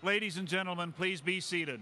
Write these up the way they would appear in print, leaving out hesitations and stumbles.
Ladies and gentlemen, please be seated.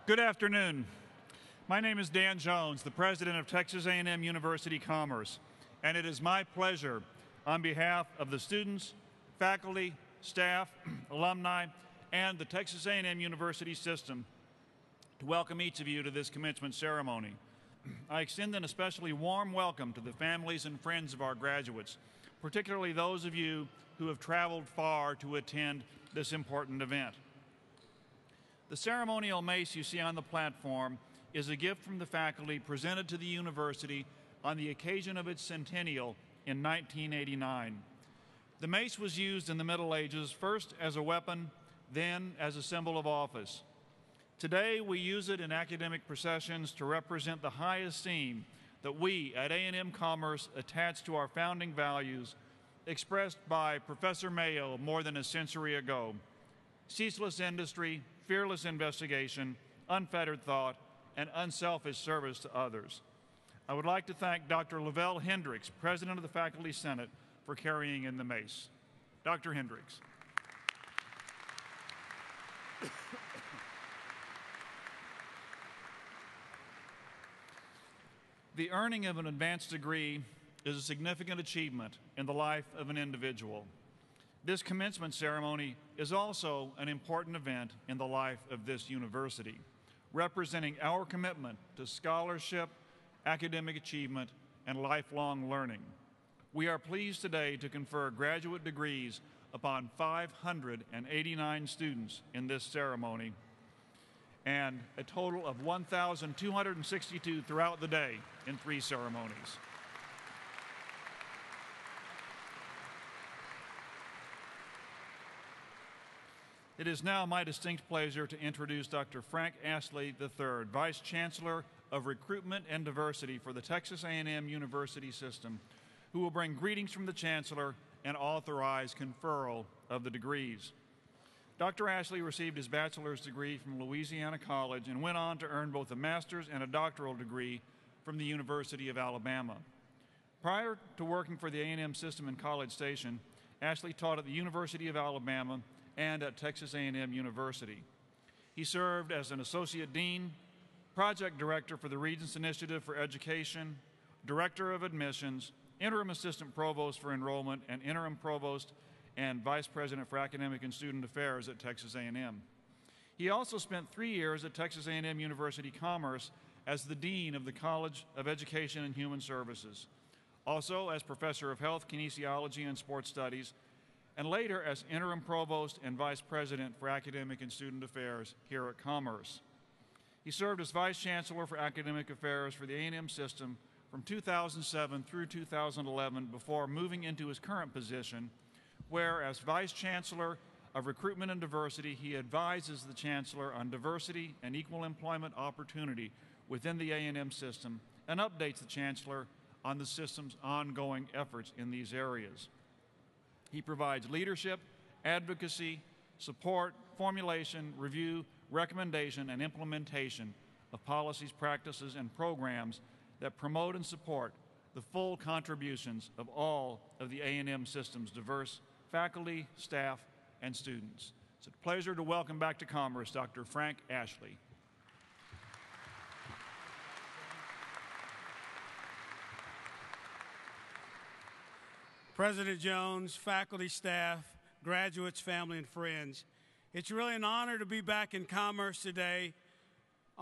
Good afternoon. My name is Dan Jones, the president of Texas A&M University-Commerce, and it is my pleasure on behalf of the students, faculty, staff, alumni, and the Texas A&M University system to welcome each of you to this commencement ceremony. I extend an especially warm welcome to the families and friends of our graduates, particularly those of you who have traveled far to attend this important event. The ceremonial mace you see on the platform is a gift from the faculty presented to the university on the occasion of its centennial in 1989. The mace was used in the Middle Ages first as a weapon, then as a symbol of office. Today, we use it in academic processions to represent the high esteem that we at A&M Commerce attach to our founding values, expressed by Professor Mayo more than a century ago: ceaseless industry, fearless investigation, unfettered thought, and unselfish service to others. I would like to thank Dr. Lavelle Hendricks, President of the Faculty Senate, for carrying in the mace. Dr. Hendricks. The earning of an advanced degree is a significant achievement in the life of an individual. This commencement ceremony is also an important event in the life of this university, representing our commitment to scholarship, academic achievement, and lifelong learning. We are pleased today to confer graduate degrees upon 589 students in this ceremony, and a total of 1,262 throughout the day in 3 ceremonies. It is now my distinct pleasure to introduce Dr. Frank Ashley III, Vice Chancellor of Recruitment and Diversity for the Texas A&M University system, who will bring greetings from the Chancellor and authorize conferral of the degrees. Dr. Ashley received his bachelor's degree from Louisiana College and went on to earn both a master's and a doctoral degree from the University of Alabama. Prior to working for the A&M system in College Station, Ashley taught at the University of Alabama and at Texas A&M University. He served as an associate dean, project director for the Regents Initiative for Education, director of admissions, interim assistant provost for enrollment, and interim provost and vice president for academic and student affairs at Texas A&M. He also spent 3 years at Texas A&M University-Commerce as the dean of the College of Education and Human Services, also as professor of health, kinesiology, and sports studies, and later as interim provost and vice president for academic and student affairs here at Commerce. He served as vice chancellor for academic affairs for the A&M system from 2007 through 2011 before moving into his current position, where as vice chancellor of recruitment and diversity, he advises the chancellor on diversity and equal employment opportunity within the A&M system and updates the chancellor on the system's ongoing efforts in these areas. He provides leadership, advocacy, support, formulation, review, recommendation, and implementation of policies, practices, and programs that promote and support the full contributions of all of the A&M system's diverse faculty, staff, and students. It's a pleasure to welcome back to Commerce Dr. Frank Ashley. President Jones, faculty, staff, graduates, family, and friends, it's really an honor to be back in Commerce today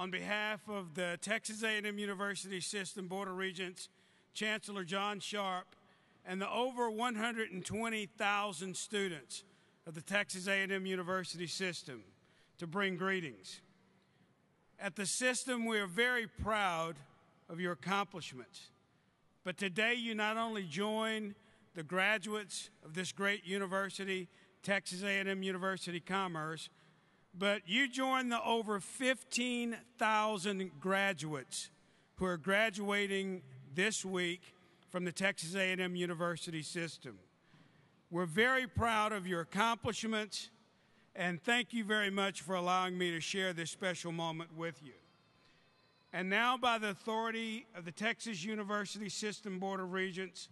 on behalf of the Texas A&M University System Board of Regents, Chancellor John Sharp, and the over 120,000 students of the Texas A&M University System to bring greetings. At the system, we are very proud of your accomplishments. But today, you not only join the graduates of this great university, Texas A&M University-Commerce, but you join the over 15,000 graduates who are graduating this week from the Texas A&M University System. We're very proud of your accomplishments, and thank you very much for allowing me to share this special moment with you. And now, by the authority of the Texas University System Board of Regents,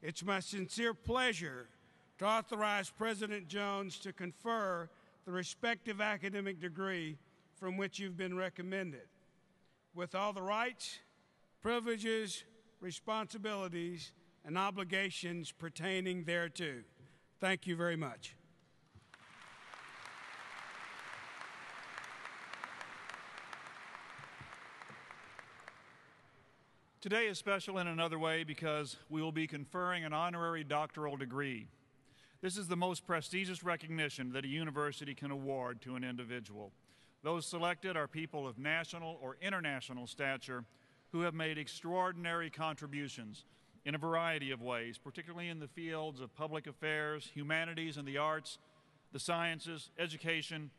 it's my sincere pleasure to authorize President Jones to confer the respective academic degree from which you've been recommended, with all the rights, privileges, responsibilities, and obligations pertaining thereto. Thank you very much. Today is special in another way because we will be conferring an honorary doctoral degree. This is the most prestigious recognition that a university can award to an individual. Those selected are people of national or international stature who have made extraordinary contributions in a variety of ways, particularly in the fields of public affairs, humanities and the arts, the sciences, education,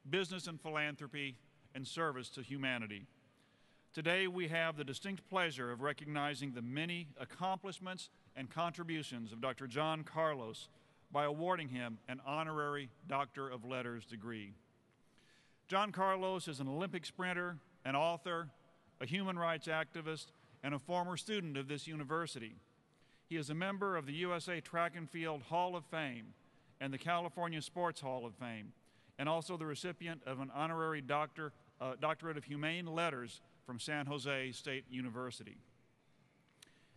business and philanthropy, and service to humanity. Today, we have the distinct pleasure of recognizing the many accomplishments and contributions of Dr. John Carlos by awarding him an honorary Doctor of Letters degree. John Carlos is an Olympic sprinter, an author, a human rights activist, and a former student of this university. He is a member of the USA Track and Field Hall of Fame and the California Sports Hall of Fame, and also the recipient of an honorary doctorate of humane letters from San Jose State University.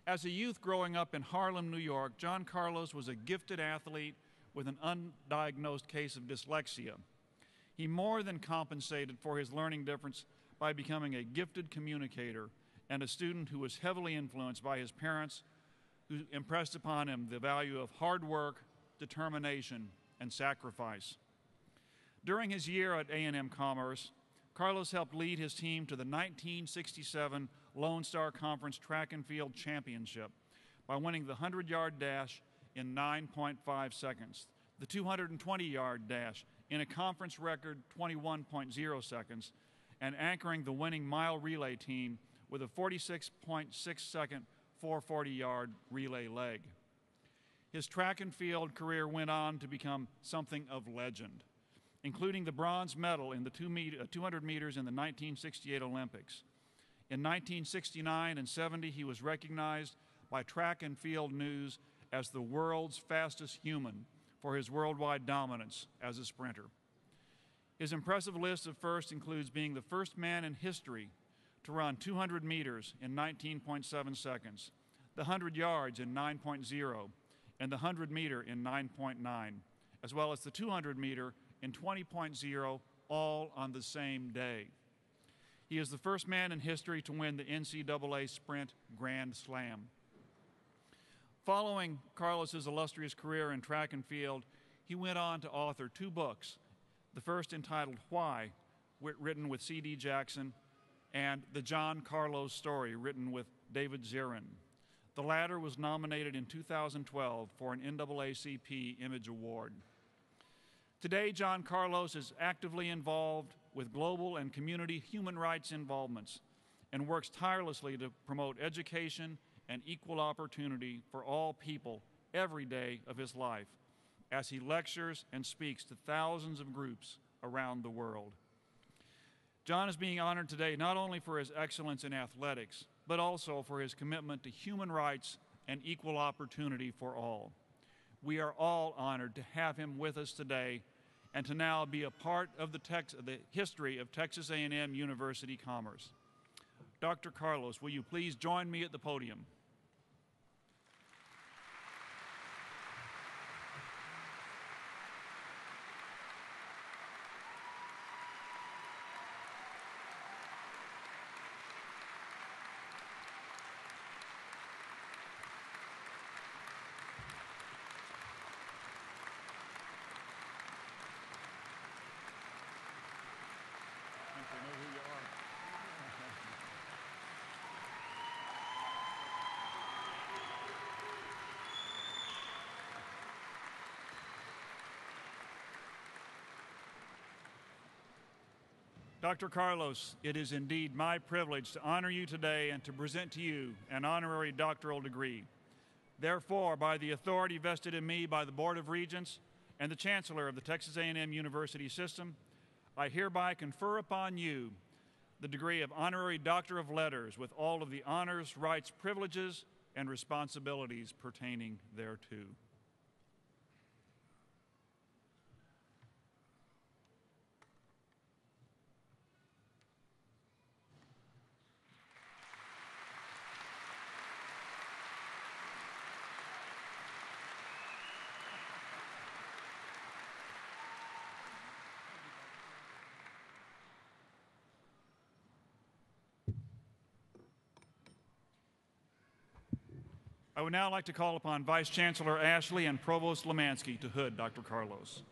As a youth growing up in Harlem, New York, John Carlos was a gifted athlete with an undiagnosed case of dyslexia. He more than compensated for his learning difference by becoming a gifted communicator and a student who was heavily influenced by his parents, who impressed upon him the value of hard work, determination, and sacrifice. During his year at A&M Commerce, Carlos helped lead his team to the 1967 Lone Star Conference Track and Field Championship by winning the 100-yard dash in 9.5 seconds, the 220-yard dash in a conference record 21.0 seconds, and anchoring the winning mile relay team with a 46.6-second 440-yard relay leg. His track and field career went on to become something of legend, including the bronze medal in the 200 meters in the 1968 Olympics. In 1969 and 70, he was recognized by Track and Field News as the world's fastest human for his worldwide dominance as a sprinter. His impressive list of firsts includes being the first man in history to run 200 meters in 19.7 seconds, the 100 yards in 9.0, and the 100 meter in 9.9, as well as the 200 meter in 20.0, all on the same day. He is the first man in history to win the NCAA Sprint Grand Slam. Following Carlos's illustrious career in track and field, he went on to author 2 books, the first entitled Why, written with C.D. Jackson, and The John Carlos Story, written with David Zirin. The latter was nominated in 2012 for an NAACP Image Award. Today, John Carlos is actively involved with global and community human rights involvements and works tirelessly to promote education and equal opportunity for all people every day of his life as he lectures and speaks to thousands of groups around the world. John is being honored today not only for his excellence in athletics, but also for his commitment to human rights and equal opportunity for all. We are all honored to have him with us today and to now be a part of the history of Texas A&M University-Commerce. Dr. Carlos, will you please join me at the podium? Dr. Carlos, it is indeed my privilege to honor you today and to present to you an honorary doctoral degree. Therefore, by the authority vested in me by the Board of Regents and the Chancellor of the Texas A&M University System, I hereby confer upon you the degree of Honorary Doctor of Letters with all of the honors, rights, privileges, and responsibilities pertaining thereto. I would now like to call upon Vice Chancellor Ashley and Provost Lemansky to hood Dr. Carlos.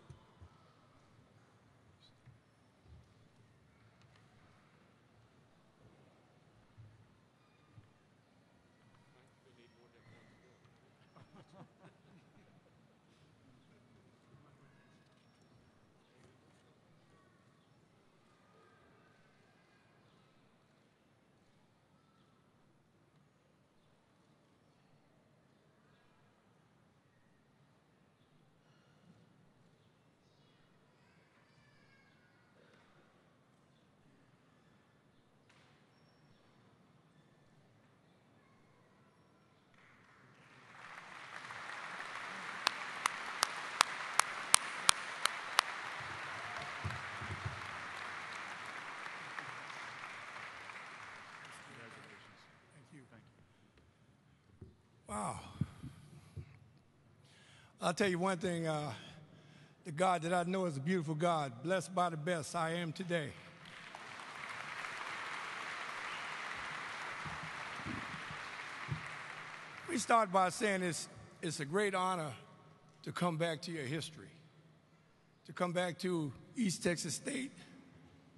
Wow. I'll tell you one thing, the God that I know is a beautiful God, blessed by the best I am today. We start by saying it's a great honor to come back to your history, to come back to East Texas State,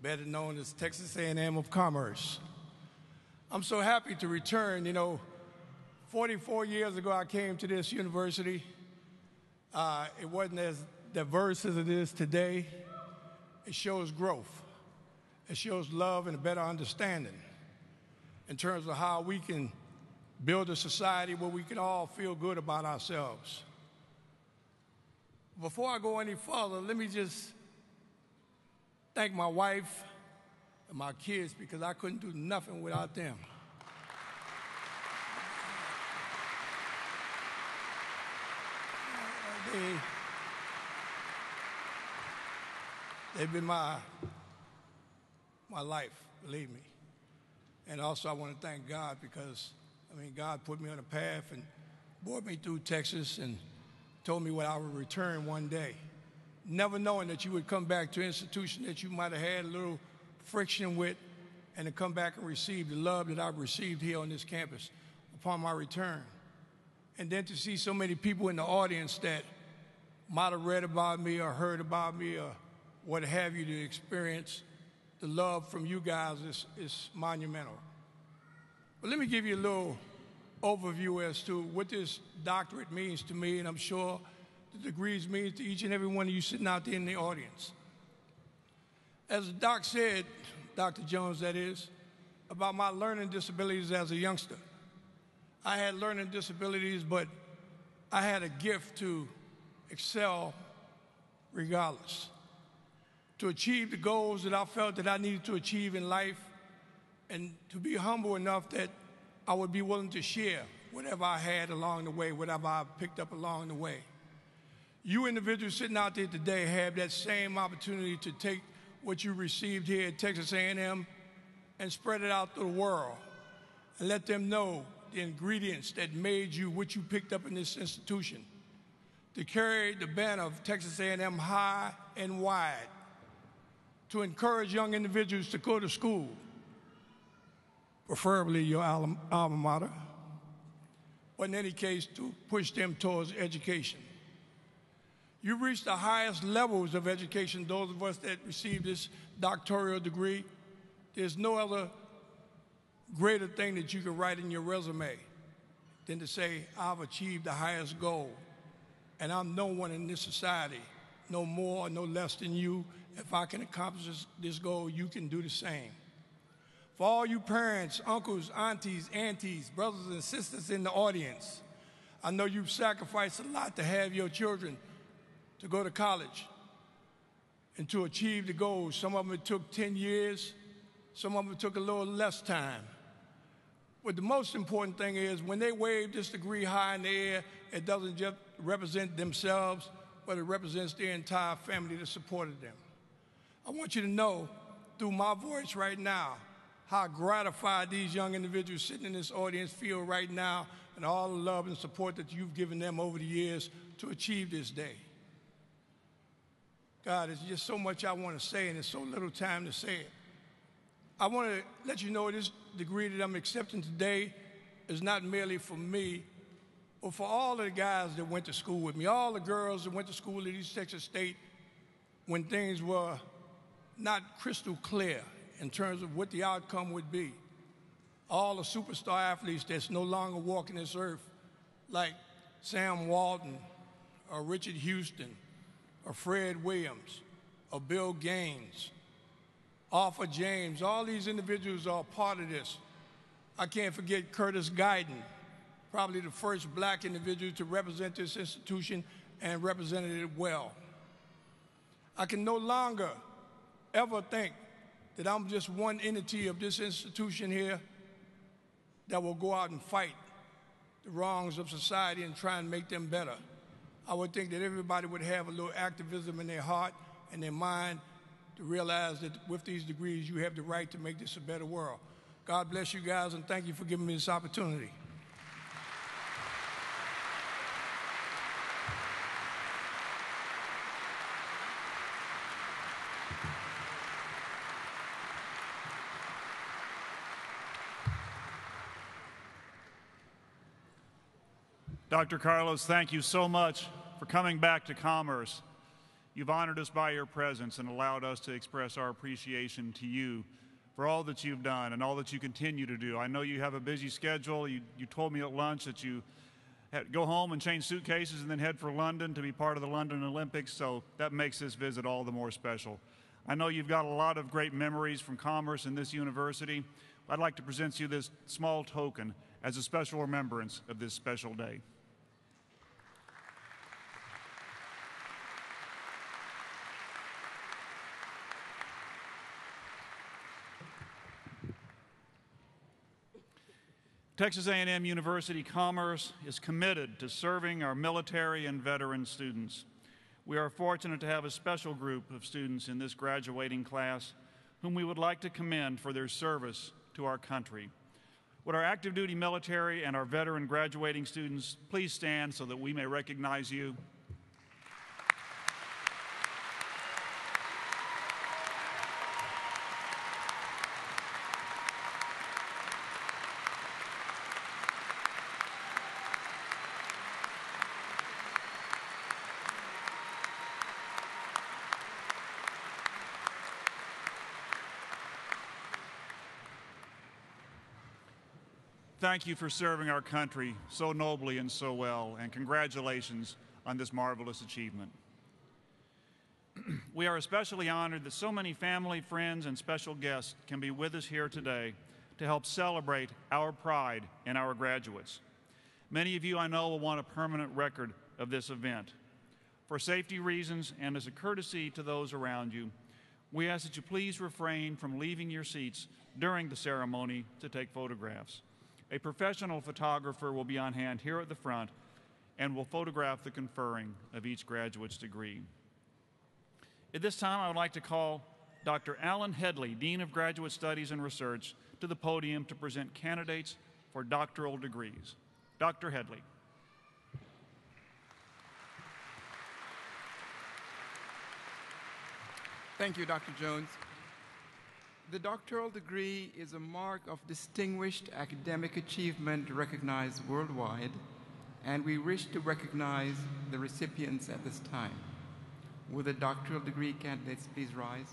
better known as Texas A&M of Commerce. I'm so happy to return. 44 years ago, I came to this university. It wasn't as diverse as it is today. It shows growth. It shows love and a better understanding in terms of how we can build a society where we can all feel good about ourselves. Before I go any further, let me just thank my wife and my kids, because I couldn't do nothing without them. They've been my life, believe me. And also I want to thank God because, God put me on a path and brought me through Texas and told me what I would return one day. Never knowing that you would come back to an institution that you might have had a little friction with, and to come back and receive the love that I've received here on this campus upon my return. And then to see so many people in the audience that might have read about me or heard about me or what have you, to experience the love from you guys is monumental. But let me give you a little overview as to what this doctorate means to me, and I'm sure the degrees mean to each and every one of you sitting out there in the audience. As the doc said, Dr. Jones that is, about my learning disabilities as a youngster. I had learning disabilities, but I had a gift to excel regardless, to achieve the goals that I felt that I needed to achieve in life, and to be humble enough that I would be willing to share whatever I had along the way, whatever I picked up along the way. You individuals sitting out there today have that same opportunity to take what you received here at Texas A&M and spread it out to the world and let them know the ingredients that made you what you picked up in this institution, to carry the banner of Texas A&M high and wide, to encourage young individuals to go to school, preferably your alma mater, but in any case, to push them towards education. You reach the highest levels of education, those of us that receive this doctoral degree. There's no other greater thing that you can write in your resume than to say, I've achieved the highest goal, and I'm no one in this society no more, no less than you. If I can accomplish this goal, you can do the same. For all you parents, uncles, aunties, brothers and sisters in the audience, I know you've sacrificed a lot to have your children to go to college and to achieve the goals. Some of them it took 10 years, some of them it took a little less time. But the most important thing is when they wave this degree high in the air, it doesn't just represent themselves, but it represents their entire family that supported them. I want you to know through my voice right now how gratified these young individuals sitting in this audience feel right now and all the love and support that you've given them over the years to achieve this day. God, there's just so much I want to say, and there's so little time to say it. I want to let you know this degree that I'm accepting today is not merely for me, but for all of the guys that went to school with me, all the girls that went to school at East Texas State when things were not crystal clear in terms of what the outcome would be. All the superstar athletes that's no longer walking this earth, like Sam Walton or Richard Houston or Fred Williams or Bill Gaines, Arthur James, all these individuals are part of this. I can't forget Curtis Guyton, probably the first black individual to represent this institution and represented it well. I can no longer ever think that I'm just one entity of this institution here that will go out and fight the wrongs of society and try and make them better. I would think that everybody would have a little activism in their heart and their mind to realize that with these degrees, you have the right to make this a better world. God bless you guys, and thank you for giving me this opportunity. Dr. Carlos, thank you so much for coming back to Commerce. You've honored us by your presence and allowed us to express our appreciation to you for all that you've done and all that you continue to do. I know you have a busy schedule. You told me at lunch that you had to go home and change suitcases and then head for London to be part of the London Olympics, so that makes this visit all the more special. I know you've got a lot of great memories from Commerce and this university. I'd like to present you this small token as a special remembrance of this special day. Texas A&M University-Commerce is committed to serving our military and veteran students. We are fortunate to have a special group of students in this graduating class whom we would like to commend for their service to our country. Would our active duty military and our veteran graduating students please stand so that we may recognize you? Thank you for serving our country so nobly and so well, and congratulations on this marvelous achievement. We are especially honored that so many family, friends, and special guests can be with us here today to help celebrate our pride in our graduates. Many of you I know will want a permanent record of this event. For safety reasons and as a courtesy to those around you, we ask that you please refrain from leaving your seats during the ceremony to take photographs. A professional photographer will be on hand here at the front and will photograph the conferring of each graduate's degree. At this time, I would like to call Dr. Alan Headley, Dean of Graduate Studies and Research, to the podium to present candidates for doctoral degrees. Dr. Headley. Thank you, Dr. Jones. The doctoral degree is a mark of distinguished academic achievement recognized worldwide, and we wish to recognize the recipients at this time. Will the doctoral degree candidates please rise?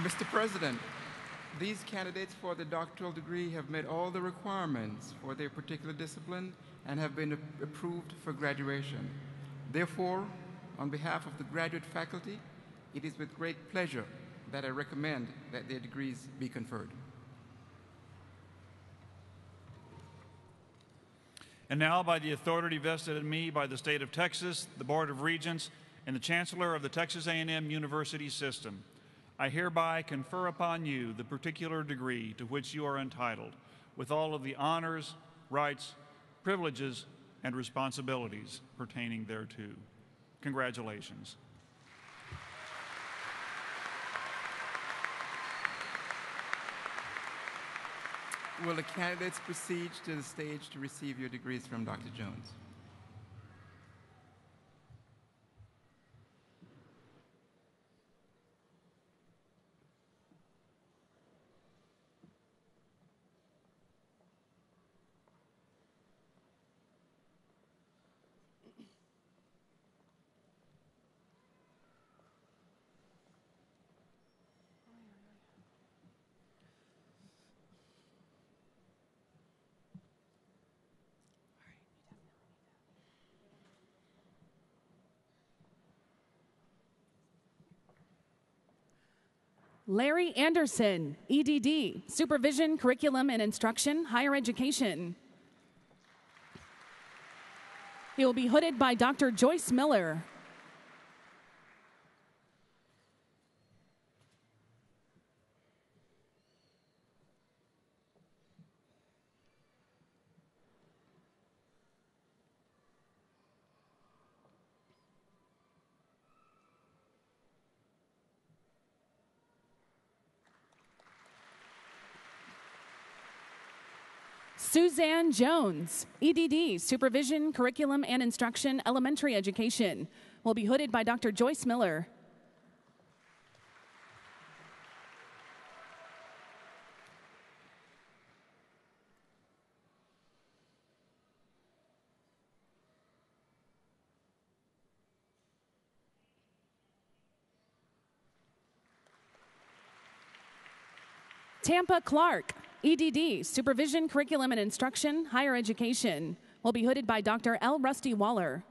Mr. President, these candidates for the doctoral degree have met all the requirements for their particular discipline and have been approved for graduation. Therefore, on behalf of the graduate faculty, it is with great pleasure that I recommend that their degrees be conferred. And now, by the authority vested in me by the state of Texas, the Board of Regents, and the Chancellor of the Texas A&M University System, I hereby confer upon you the particular degree to which you are entitled, with all of the honors, rights, privileges, and responsibilities pertaining thereto. Congratulations. Will the candidates proceed to the stage to receive your degrees from Dr. Jones? Larry Anderson, EDD, Supervision, Curriculum and Instruction, Higher Education. He will be hooded by Dr. Joyce Miller. Suzanne Jones, EDD, Supervision, Curriculum and Instruction, Elementary Education, will be hooded by Dr. Joyce Miller. Tampa Clark, EDD, Supervision, Curriculum and Instruction, Higher Education, will be hooded by Dr. L. Rusty Waller.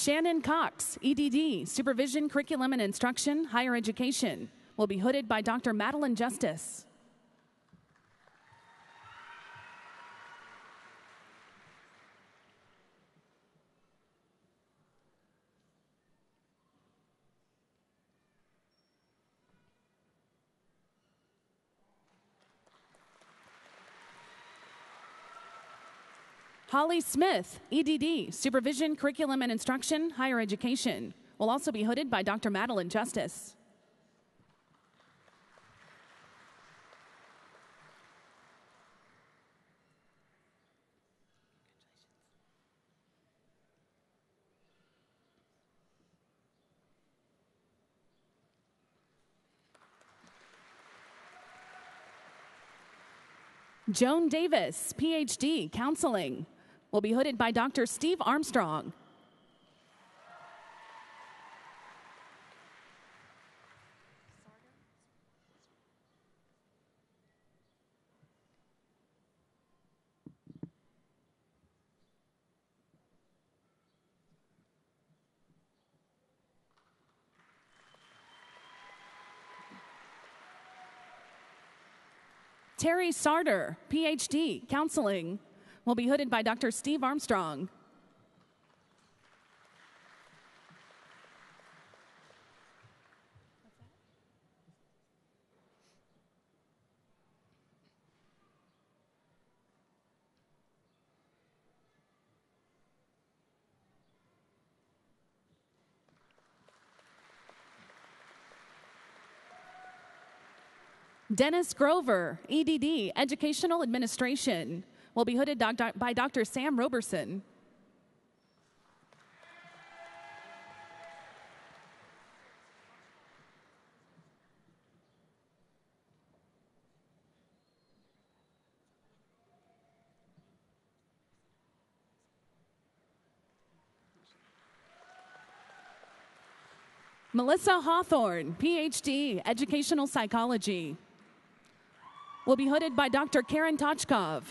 Shannon Cox, EDD, Supervision, Curriculum and Instruction, Higher Education, will be hooded by Dr. Madeline Justice. Holly Smith, EDD, Supervision, Curriculum and Instruction, Higher Education, will also be hooded by Dr. Madeline Justice. Joan Davis, PhD, Counseling, will be hooded by Dr. Steve Armstrong. Terry Sarter, PhD, Counseling, will be hooded by Dr. Steve Armstrong. Dennis Grover, EDD, Educational Administration, will be hooded by Dr. Sam Roberson. Melissa Hawthorne, PhD, Educational Psychology, will be hooded by Dr. Karen Tochkov.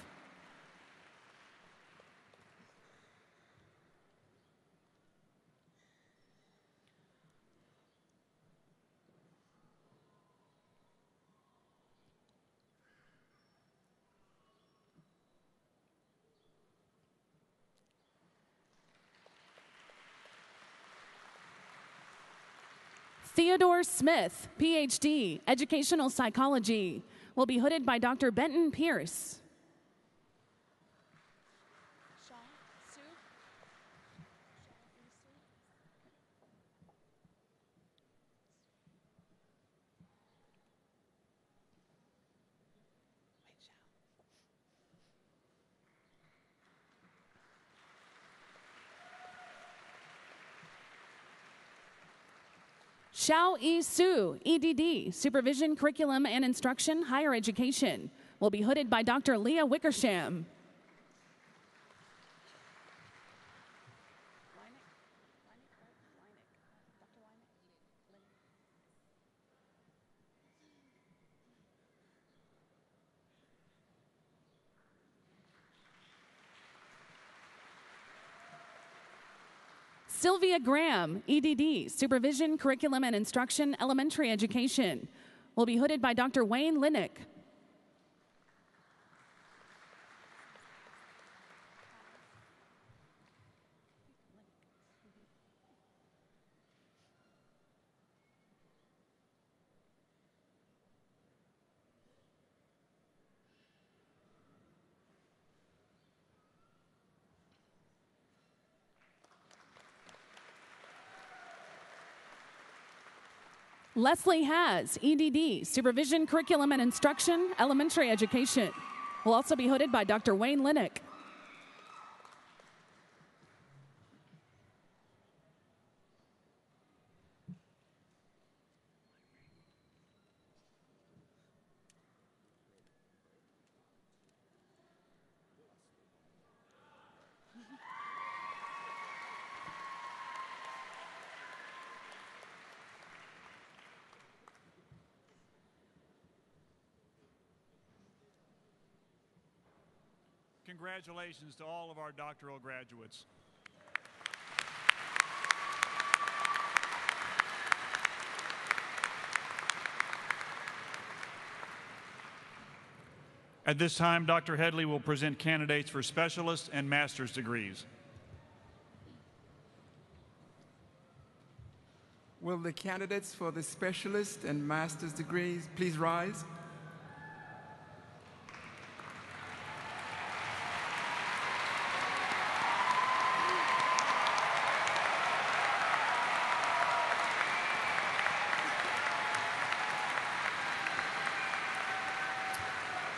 Theodore Smith, PhD, Educational Psychology, will be hooded by Dr. Benton Pierce. Xiao Yi Su, EDD, Supervision, Curriculum and Instruction, Higher Education, will be hooded by Dr. Leah Wickersham. Sylvia Graham, EDD, Supervision, Curriculum and Instruction, Elementary Education, will be hooded by Dr. Wayne Linick. Leslie Has, EDD, Supervision, Curriculum and Instruction, Elementary Education, will also be hooded by Dr. Wayne Linick. Congratulations to all of our doctoral graduates. At this time, Dr. Headley will present candidates for specialist and master's degrees. Will the candidates for the specialist and master's degrees please rise?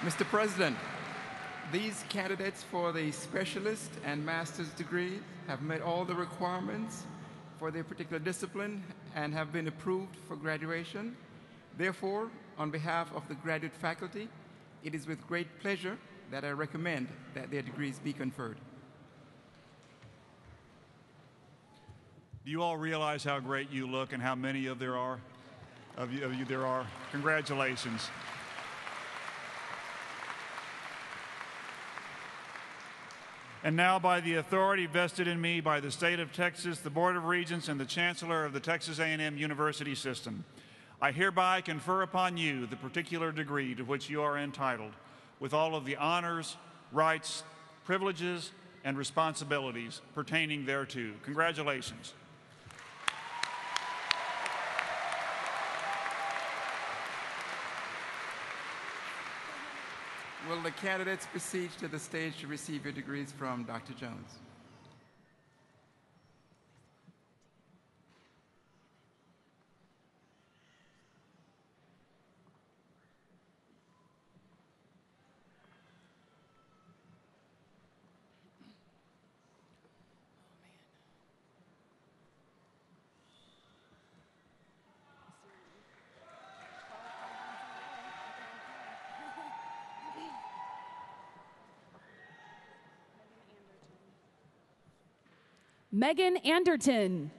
Mr. President, these candidates for the specialist and master's degree have met all the requirements for their particular discipline and have been approved for graduation. Therefore, on behalf of the graduate faculty, it is with great pleasure that I recommend that their degrees be conferred. Do you all realize how great you look and how many of you there are? Congratulations. And now, by the authority vested in me by the state of Texas, the Board of Regents, and the Chancellor of the Texas A&M University System, I hereby confer upon you the particular degree to which you are entitled, with all of the honors, rights, privileges, and responsibilities pertaining thereto. Congratulations. Will the candidates proceed to the stage to receive your degrees from Dr. Jones? Megan Anderton.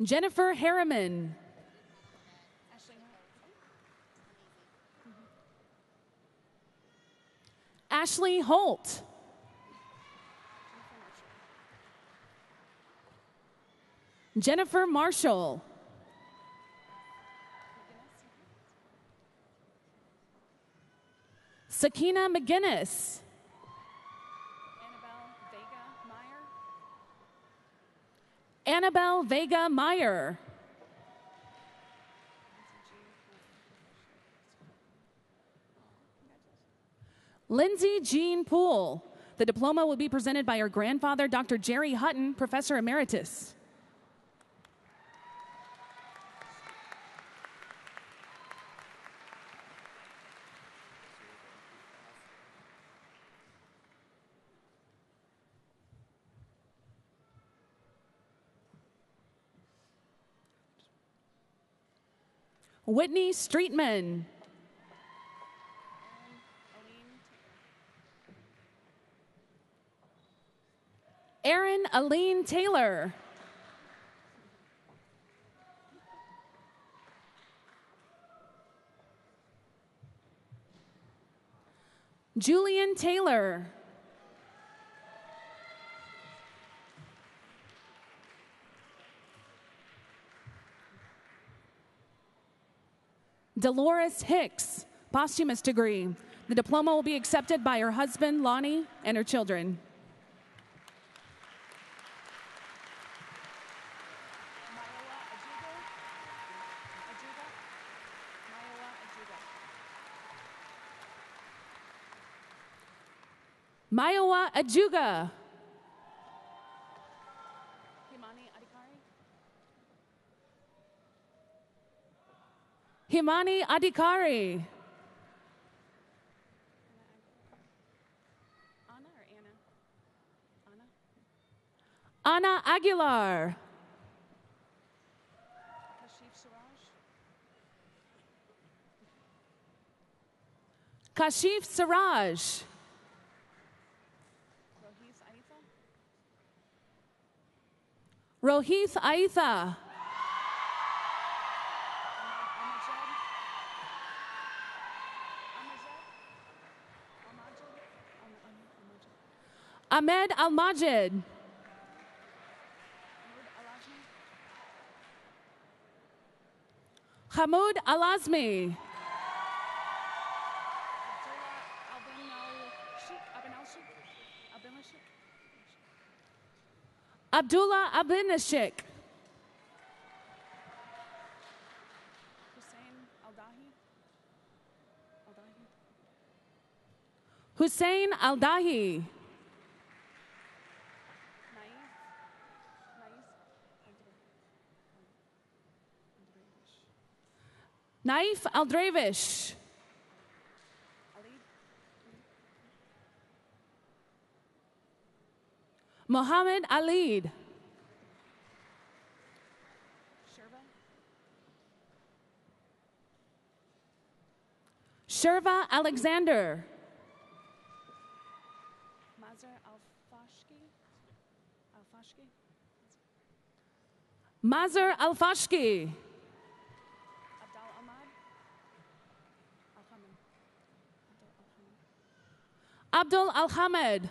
Jennifer Harriman. Ashley Holt. Jennifer Marshall. Sakina McGinnis. Annabelle Vega Meyer. Lindsay Jean Poole. The diploma will be presented by her grandfather, Dr. Jerry Hutton, Professor Emeritus. Whitney Streetman. Erin Aline Taylor. Julian Taylor. Dolores Hicks, posthumous degree. The diploma will be accepted by her husband, Lonnie, and her children. Maiwa Ajuga. Himani Adhikari. Anna Aguilar. Kashif Siraj. Rohith Aitha. Ahmed Al-Majid. Hamoud Al-Azmi. Abdullah Abinashik. Hussein Al-Dahi. Naif Al-Dravish. Mohammed Alid. Sherva Alexander. Mazar Al-Fashki. Abdul Al-Hamed.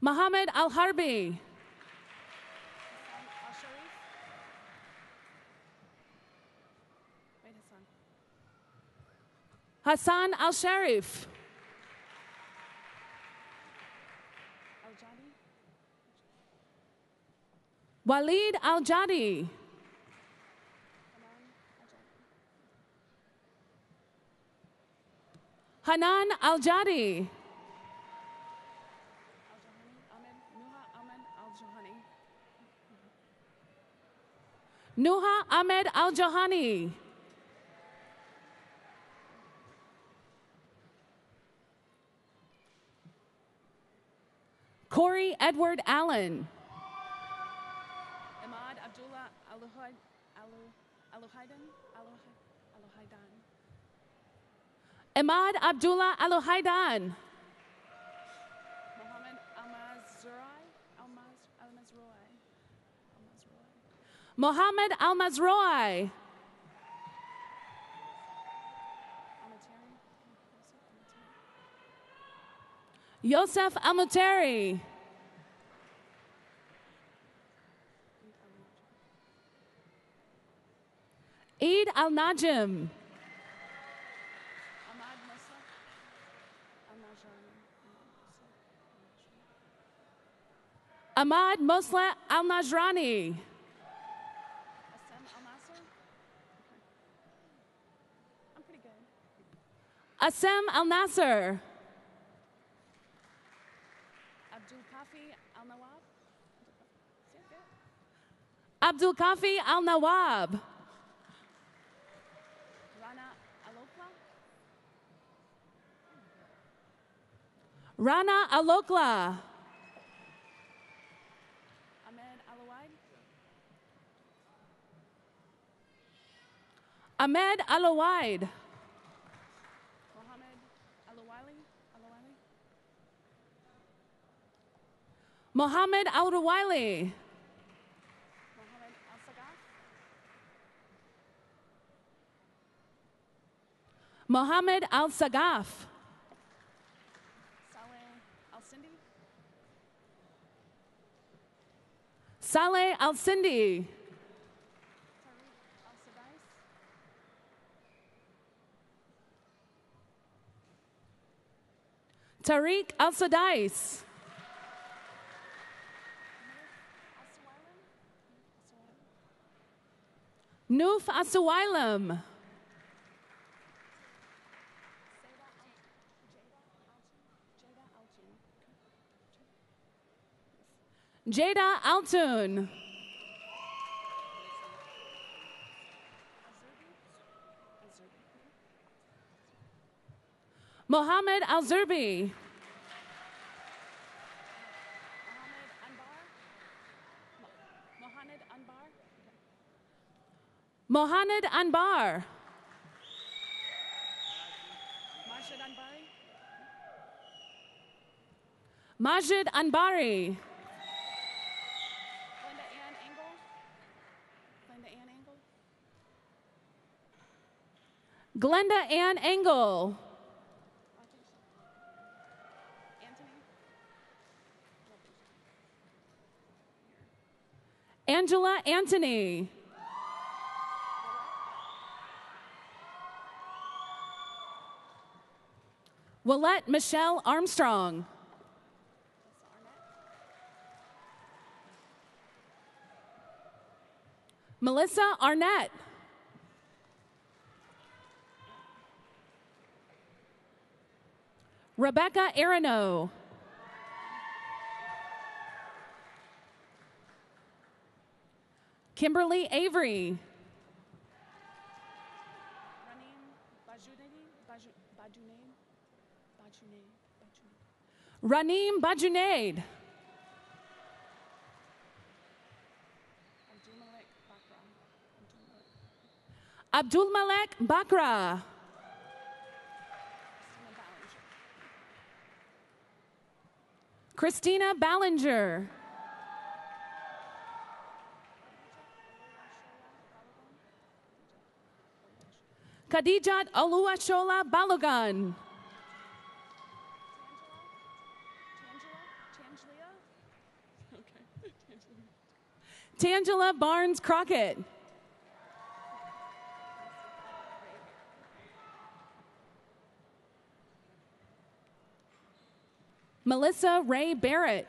Mohammed Al-Harbi. Hassan Al-Sharif. Walid Al-Jadi. Hanan Al-Jadi. Nuha Ahmed Al-Johani. Corey Edward Allen. Ahmad Abdullah Alohaidan. Mohammed Al-Mazroi. Yosef Al-Muteri. Eid Al-Najim. Ahmad Mosla Al-Najrani. Assem Al-Nasser. Abdul Kafi Al-Nawab. Rana Alokla. Ahmed Alawaid. Mohammed Al-Ruwaili. Mohammed Al-Sagaf. Saleh Al-Sindi. Tariq Al-Sadais. Nuf Asuwailam. Jada Altun. Mohammed Al-Zerbi. Mohamed Anbar. Majid Anbari. Glenda Ann Engel. Angela Anthony. Willette Michelle Armstrong. Melissa Arnett. Rebecca Arano. Kimberly Avery. Raneem Bajunaid. Abdul Malek Bakra. Christina Ballinger. Khadijat Oluwashola Balogun. Tangela Barnes Crockett. Melissa Ray Barrett.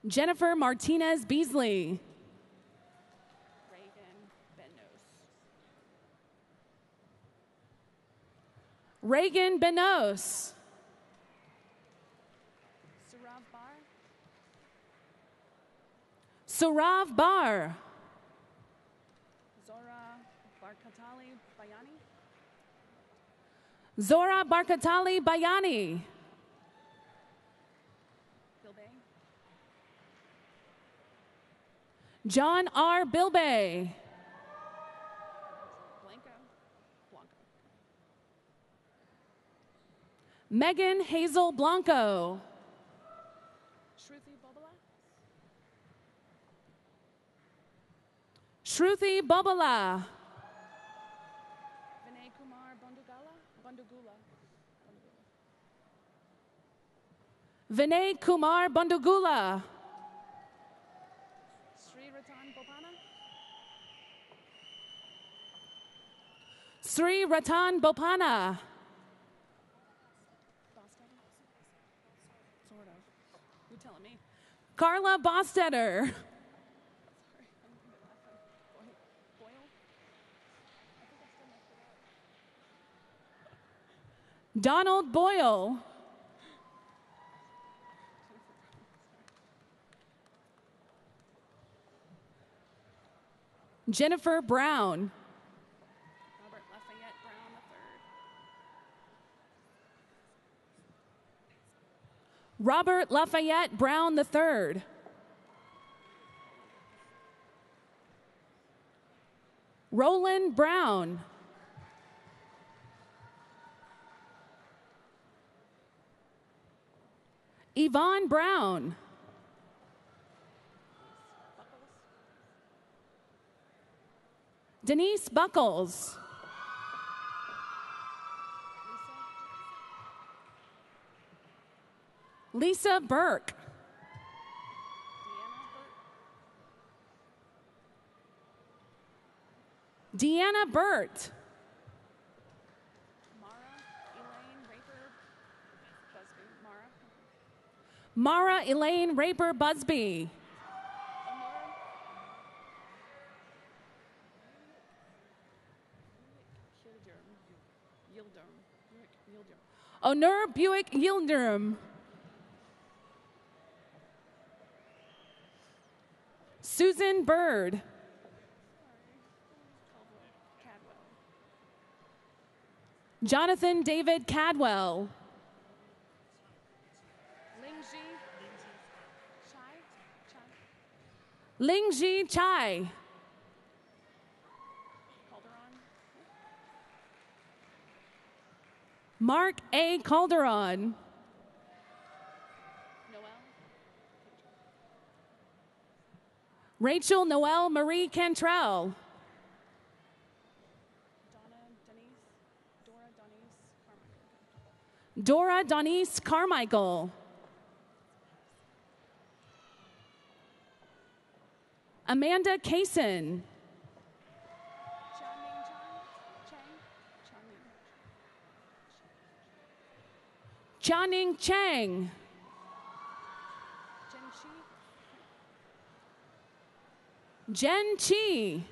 Jennifer Martinez Beasley. Reagan Benos. Surav Bar. Zora Barkatali Bayani. John R. Bilbay. Megan Hazel Blanco. Shruti Babala. Vinay Kumar Bandugula. Vinay Kumar Bandugula. Sri Ratan Bopana. Sri Ratan Bopana. Sort of. You're telling me. Carla Bostetter. Donald Boyle. Jennifer Brown. Robert Lafayette Brown III. Roland Brown. Yvonne Brown. Denise Buckles. Lisa Burke. Deanna Burt. Mara Elaine Raper Busby. Onur Buick Yildirim. Susan Bird. Jonathan David Cadwell. Lingji Chai. Mark A. Calderon. Rachel Noel Marie Cantrell. Dora Donice Carmichael. Amanda Kaysen. Chaning Chang. Jen Chi.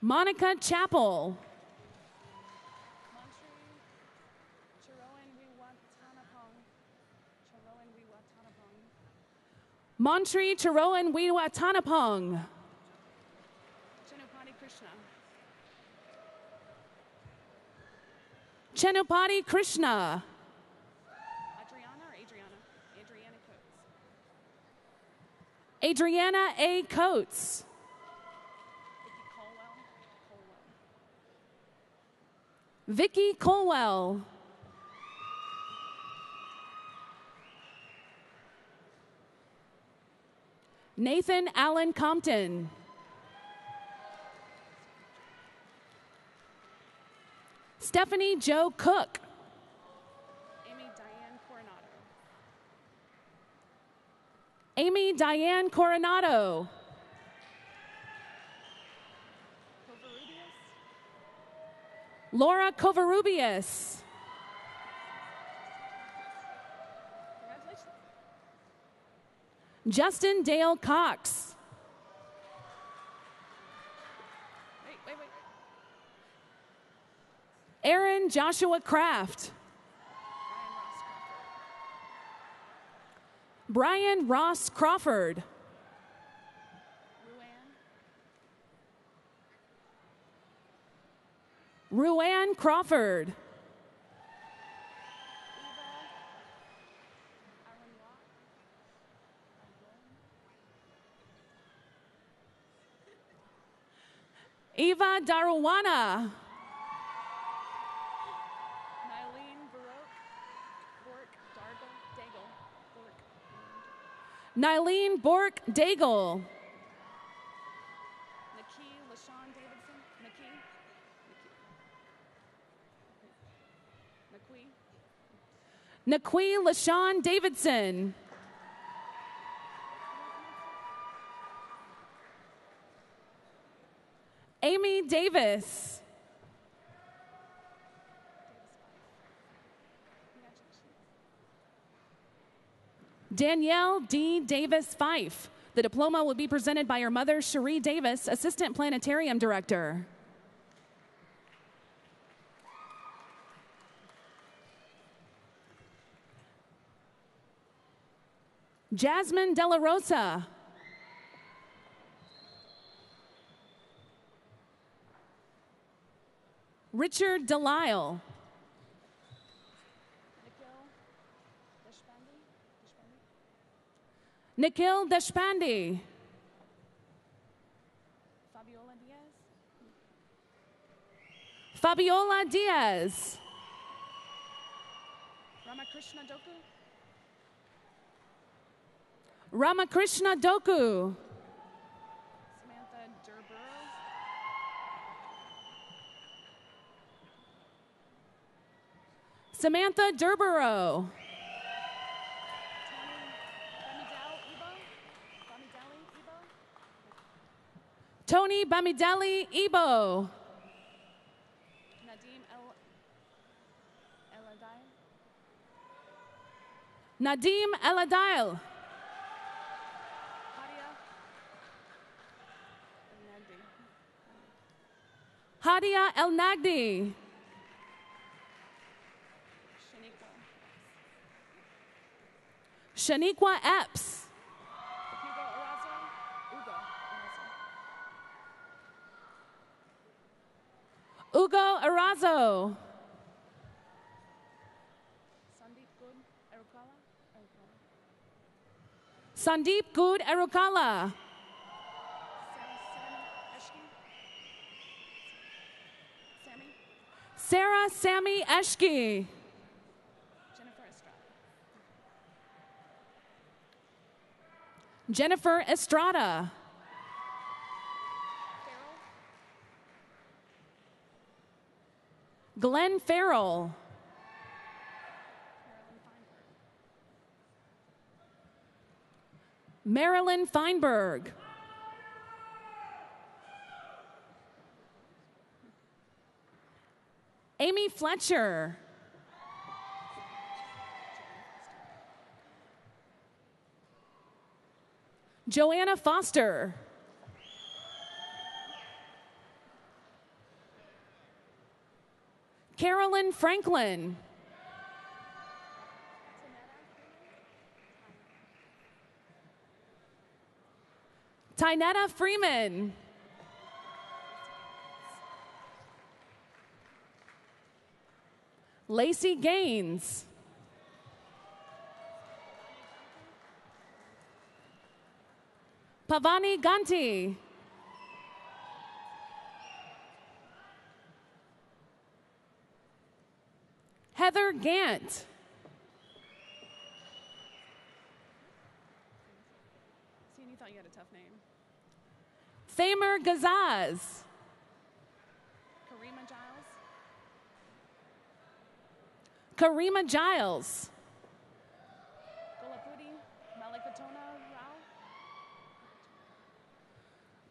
Monica Chappell. Montri Charoen Wiwatanapong. Chenupati Krishna. Adriana A. Coates. Vicky Colwell. Nathan Allen Compton. Stephanie Jo Cook. Amy Diane Coronado. Laura Covarrubias. Justin Dale Cox. Aaron Joshua Kraft. Brian Ross Crawford. Ruann Crawford. Eva Daruwana. Nylene Bork-Daigle. Nakui LaShawn Davidson. Amy Davis. Danielle D. Davis Fife. The diploma will be presented by her mother, Cherie Davis, Assistant Planetarium Director. Jasmine Della Rosa. Richard Delisle. Nikhil Deshpande. Fabiola Diaz. Ramakrishna Doku. Samantha Durborough. Tony Bamidele Ebo. Nadim Eladile. Hadia El Nagdi. Shaniqua Epps. Ugo Arazo. Sandeep Good Erukala. Sarah Sammy Eshke. Jennifer Estrada. Glenn Farrell. Marilyn Feinberg. Amy Fletcher. Joanna Foster. Carolyn Franklin. Tynetta Freeman. Lacey Gaines. Pavani Ganti. Heather Gant. See, you thought you had a tough name. Thamer Gazaz. Karima Giles.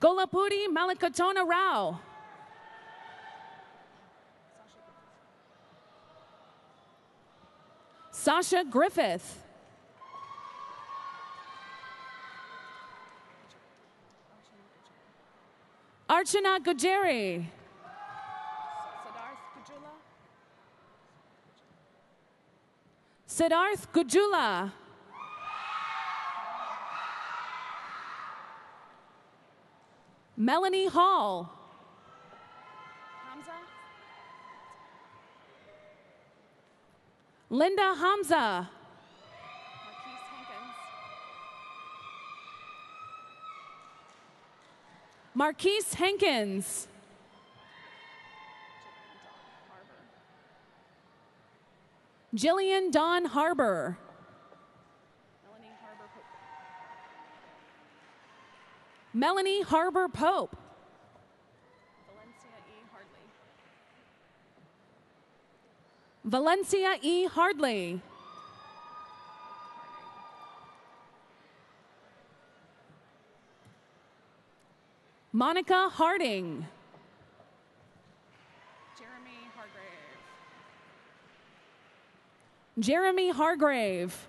Golapudi Malikatona Rao. Sasha Griffith. Archana Gujeri. Siddharth Gujula. Melanie Hall. Linda Hamza. Marquise Hankins. Jillian Dawn Harbor. Melanie Harbor Pope. Valencia E. Hardley. Monica Harding. Jeremy Hargrave.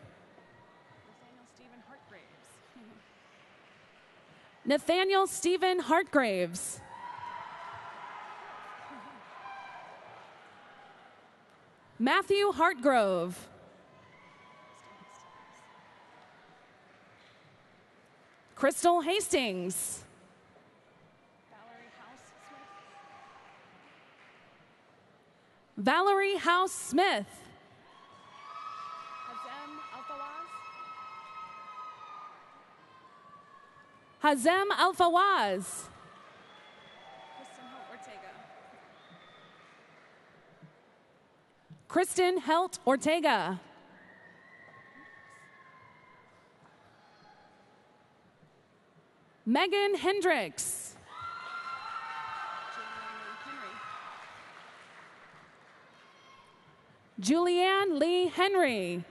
Nathaniel Stephen Hartgraves. Matthew Hartgrove. Crystal Hastings. Valerie House Smith. Hazem Alfawaz. Kristen Helt Ortega. Megan Hendricks. Julianne Lee Henry.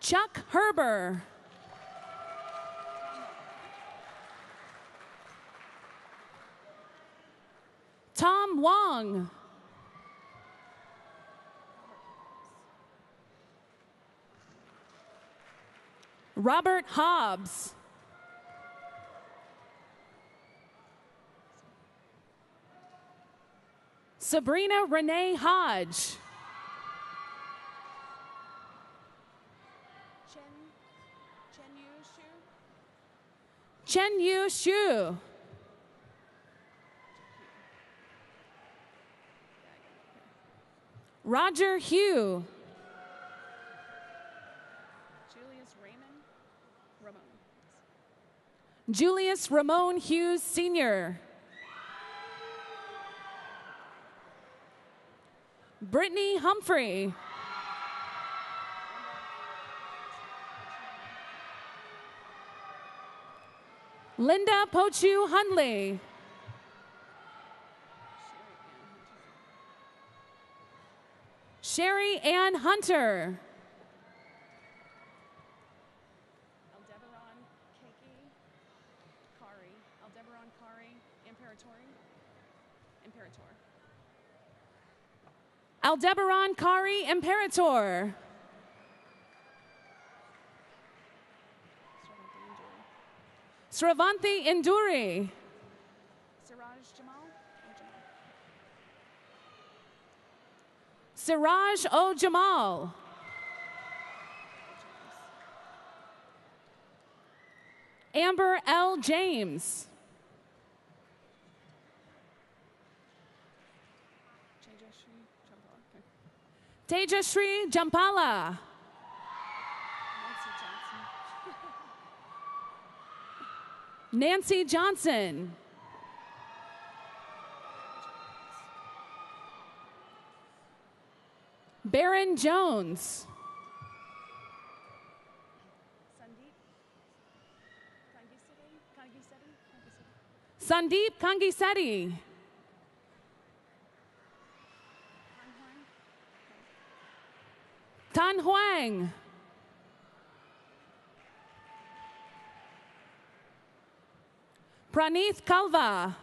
Chuck Herber. Tom Wong. Robert Hobbs. Sabrina Renee Hodge. Chen Yu Shu. Roger Hugh. Julius Ramon Hughes Sr. Brittany Humphrey. Linda Pochu Hundley. Sherry Ann Hunter. Aldebaran Kari Imperator. Sravanthi Induri. Siraj O. Jamal. Amber L. James. Tejashri Jampala. Nancy Johnson. Baron Jones. Sandeep Kangiseti. Tan Huang. Praneeth Kalva.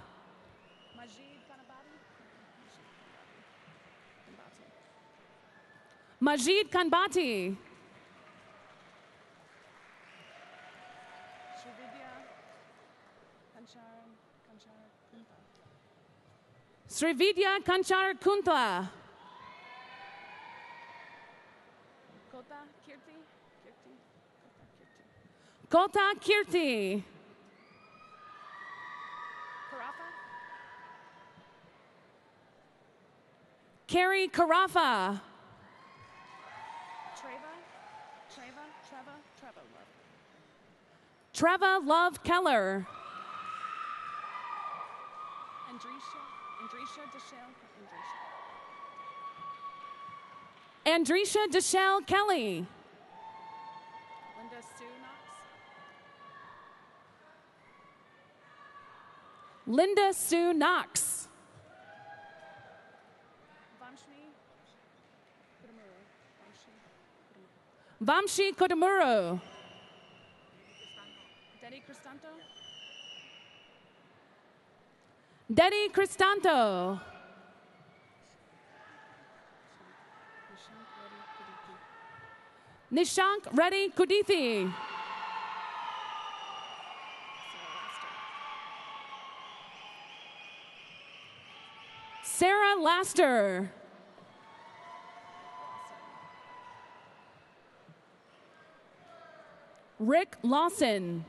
Majid Kanbati. Srividya Kanchar Kuntla. Kota Kirti. Carrie Carafa. Treva Love Keller. Andrisha Deshelle Kelly. Linda Sue Knox. Vamshi Kodamuro. Dedi Cristanto. Nishank Reddy Kudithi. Sarah Laster. Rick Lawson.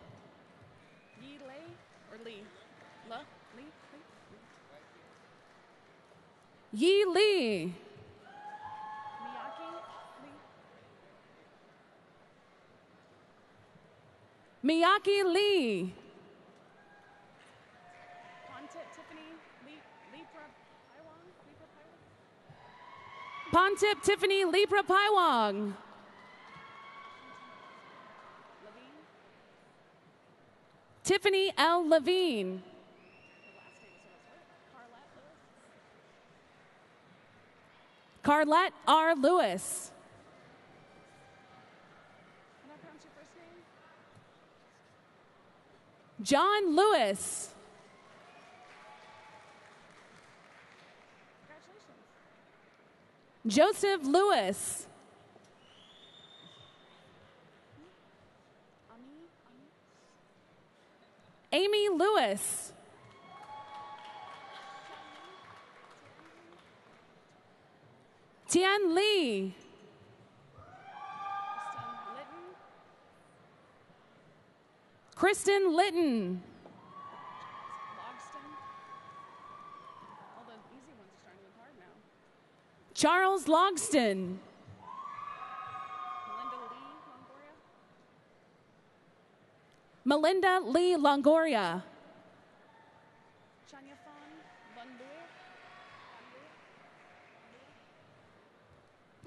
Yi Lei or Lee? Lee? Yi Lee. Miyake Lee. Pontip Tiffany Lepra Paiwang. Tiffany L. Levine. Carlette R. Lewis. John Lewis. Joseph Lewis. Amy Lewis. Tian Lee. Kristen Litton. All the easy ones are starting to look hard now. Charles Logston. Melinda Lee Longoria.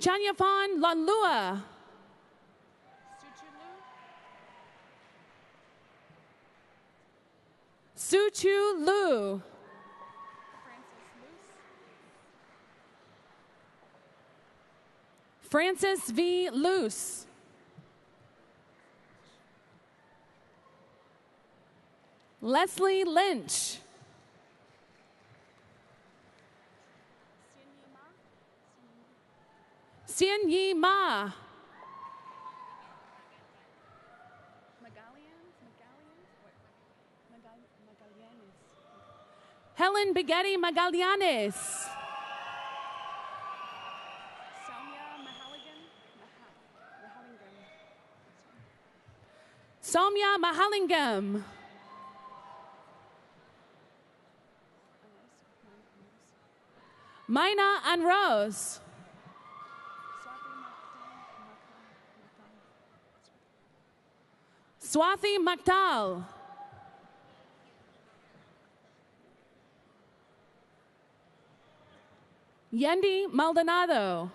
Chanyafon Lonlua. Suchu Lu. Francis V. Luce. Leslie Lynch. Sien Yi Ma. Helen Bighetti Magallanes. Soumya Mahalingam. Maina Anrose. Swathi Maktal. Yendi Maldonado.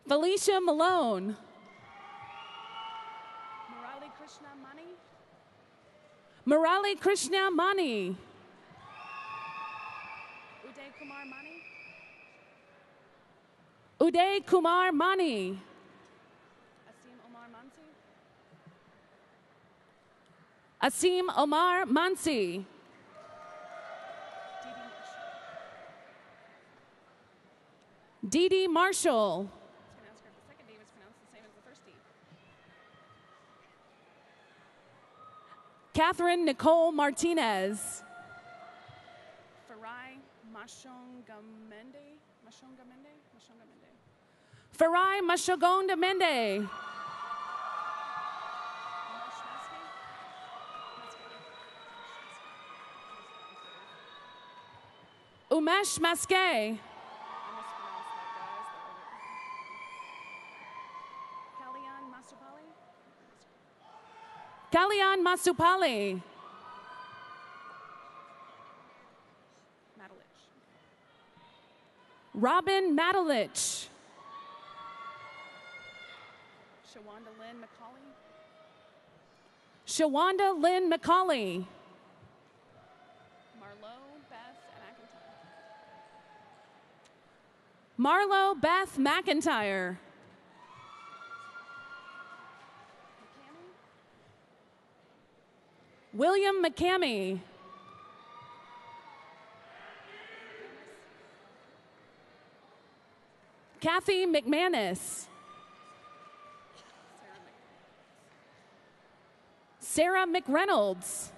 Felicia Malone. Murali Krishna Mani. Uday Kumar Mani. Asim Omar Mansi. Dee Marshall. Catherine Nicole Martinez. Farai Mashongamende. Farai Mashogonda Mende. Umesh Maske. Kalyan Masupali. Robin Matalich. Shawanda Lynn McCauley. Shawanda Lynn McCauley. Marlo Beth McIntyre. William McCamey. Kathy McManus. Sarah McReynolds.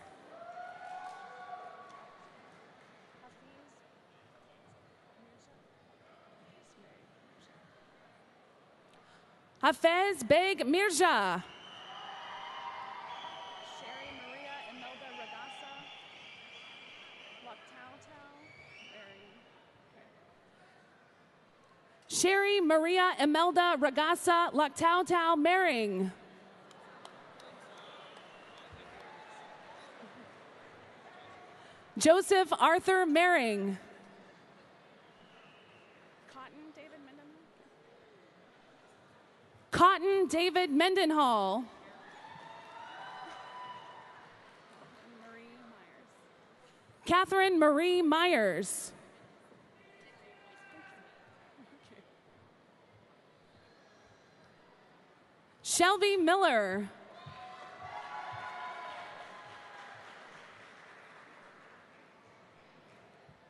Hafez Beg Mirza. Sherry Maria Imelda Ragasa. Sherry Maria Imelda Ragasa Laktau Mering. Joseph Arthur Mering. Cotton David Mendenhall. Catherine Marie Myers. Shelby Miller.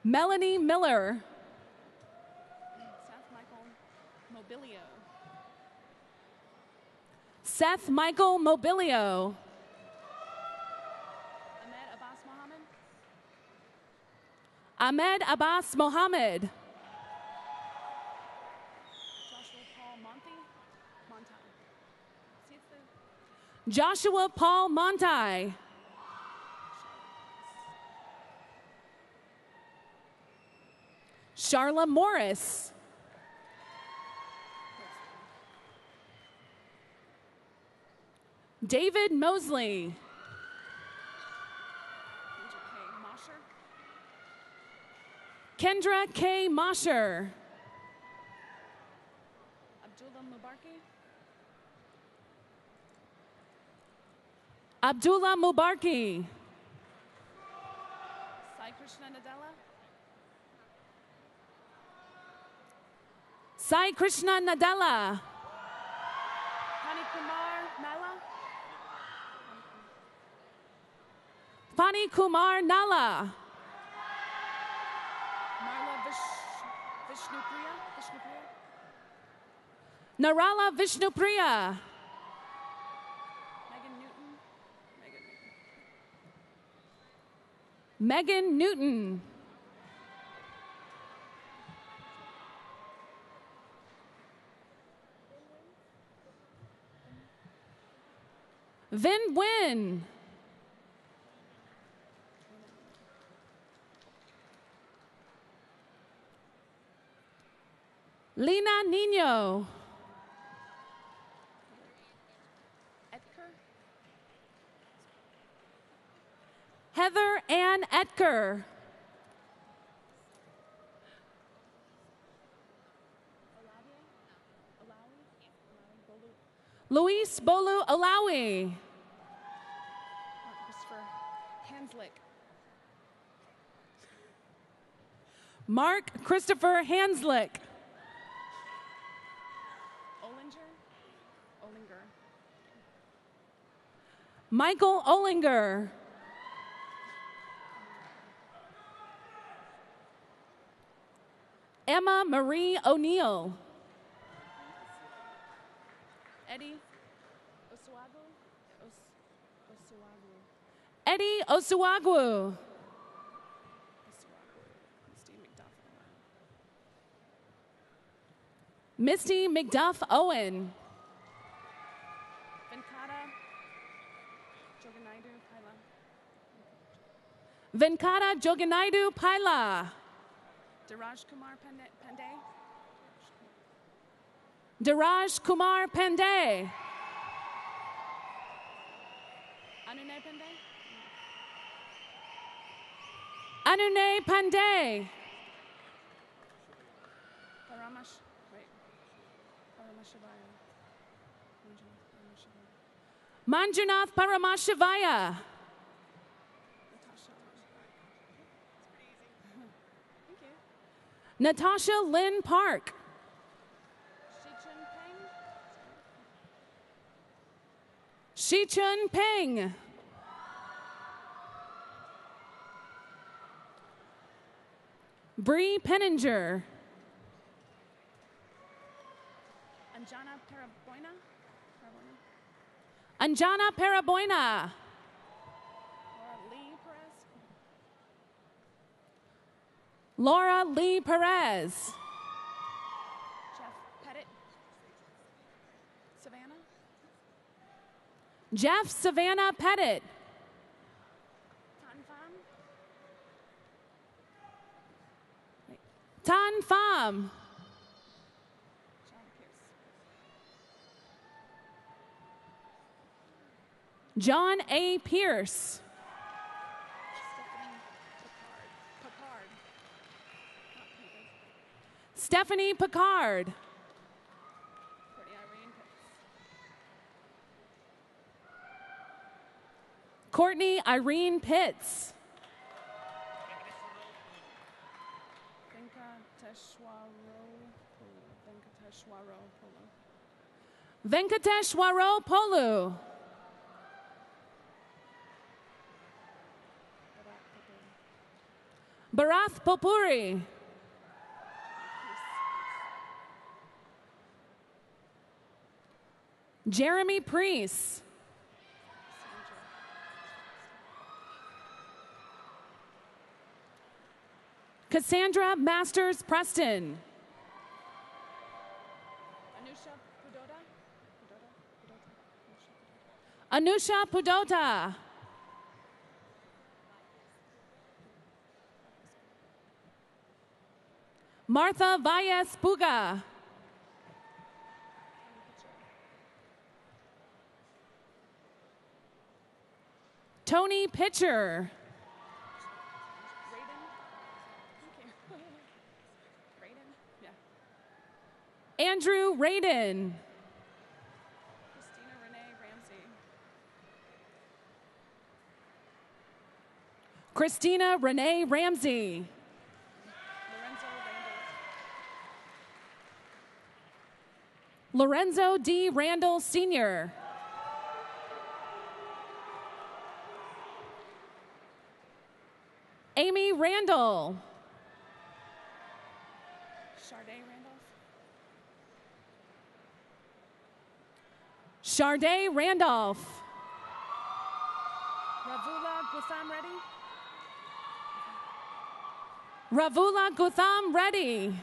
Melanie Miller. Seth Michael Mobilio. Ahmed Abbas Mohammed. Joshua Paul Montai. Charla Morris. David Mosley. Kendra K. Mosher. Abdullah Mubarki. Sai Krishna Nadella. Sai Krishna Nadella. Pani Kumar Nala. Pani Kumar Nala. Marla Vishnupriya. Narala Vishnupriya. Megan Newton. Vin Win. Lina Nino. Heather Ann Etker. Luis Bolu Alawi. Mark Christopher Hanslick. Olinger. Michael Olinger. Emma Marie O'Neill. Eddie Osuagu. Eddie Osuagu. Misty McDuff Owen. Venkata Joganaidu Paila. Daraj Kumar Pandey. Daraj Kumar Pandey. Anune Pandey. Anune Pandey. Paramash. Wait. Paramashivaya. Manjunath Paramashivaya. Natasha Lynn Park. Shichun Peng. Bree Penninger. Anjana Paraboina. Anjana Paraboina. Laura Lee Perez. Jeff Pettit. Savannah. Jeff Savannah Pettit. Tan Pham. John A. Pierce. Stephanie Picard. Courtney Irene Pitts. Venkateshwaro Polu. Bharath Popuri. Jeremy Priest. Cassandra Masters Preston. Anusha Pudota. Martha Valles Puga. Tony Pitcher. Andrew Radin. Christina Renee Ramsey. Lorenzo D. Randall Sr. Amy Randall. Sharday Randolph. Ravula Gutham Reddy. Ravula Gutham Reddy.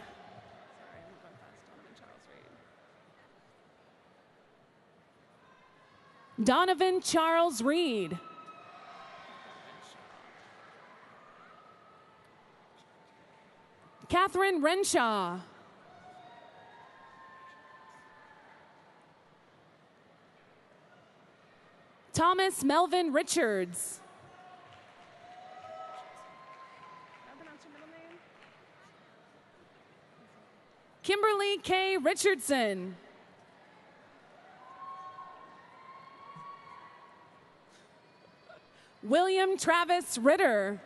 Donovan Charles Reed. Catherine Renshaw. Thomas Melvin Richards. Kimberly K. Richardson. William Travis Ritter.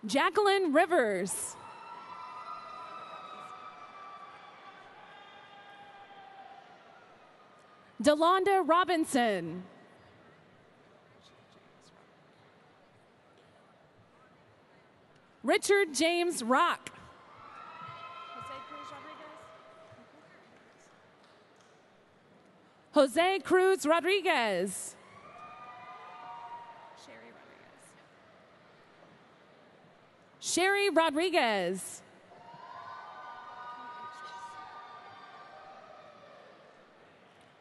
Jacqueline Rivers. Delonda Robinson. Richard James Rock. Jose Cruz Rodriguez. Sherry Rodriguez.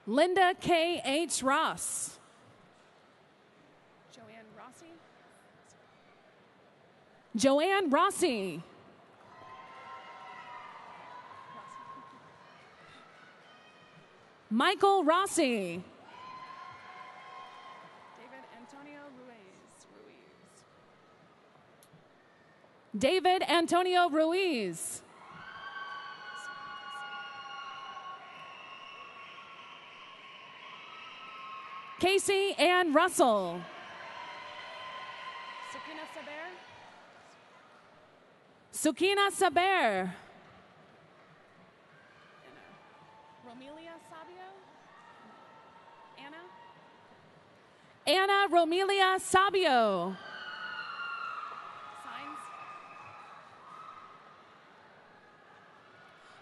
Linda K. H. Ross. Joanne Rossi. Joanne Rossi. Michael Rossi. David Antonio Ruiz. David Antonio Ruiz. Casey Ann Russell. Sukina Saber. Romelia Sabio. Anna Romelia Sabio. Signs.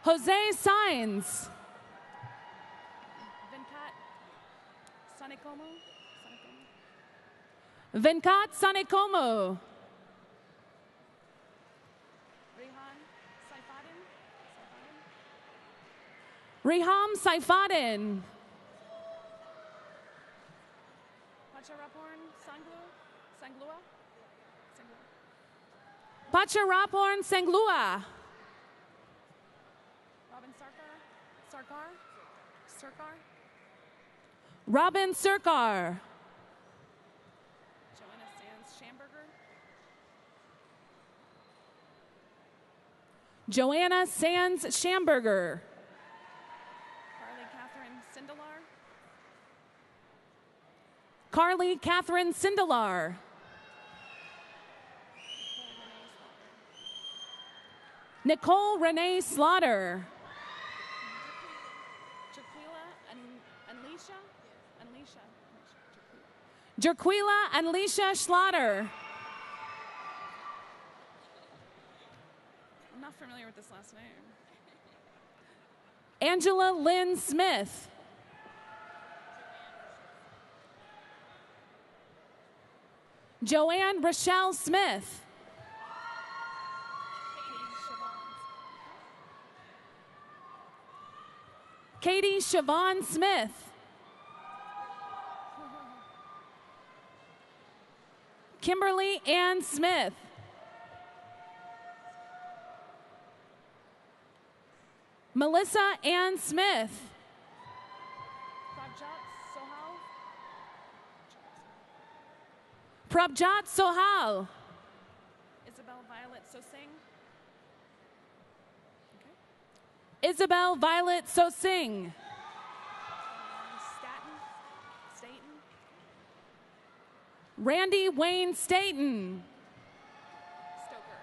Jose Signs. Venkat Sanekomo. Riham Saifadin. Pacharaporn Sanglua. Robin Surkar. Joanna Sands Schamberger. Carly Catherine Sindelar. Nicole Renee Slaughter. Jerquila Anlisha Schlatter. I'm not familiar with this last name. Angela Lynn Smith. Joanne Rochelle Smith. Katie Siobhan Smith. Kimberly Ann Smith. Melissa Ann Smith. Prabjot Sohal. Isabel Violet Sosing. Okay. Isabel Violet Sosing. Staten. Randy Wayne Staten. Stoker.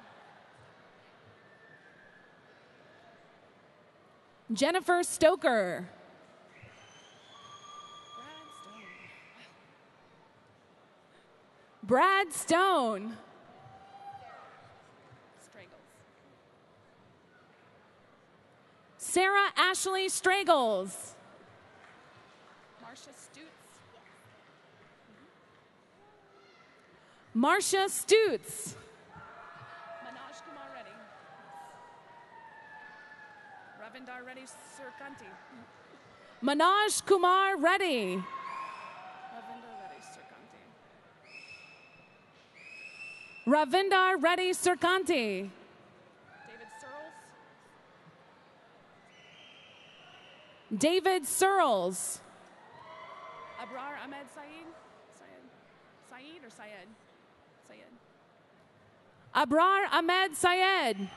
Jennifer Stoker. Brad Stone. Sarah Ashley Stragles. Marcia Stutz. Marcia Stutz. Manoj Kumar Reddy. Ravindar Reddy Surkanti. Manoj Kumar Reddy. Ravindar Reddy Surkanti. David Searles. David Searles. Abrar Ahmed Saeed. Saeed or Syed? Syed. Abrar Ahmed Syed.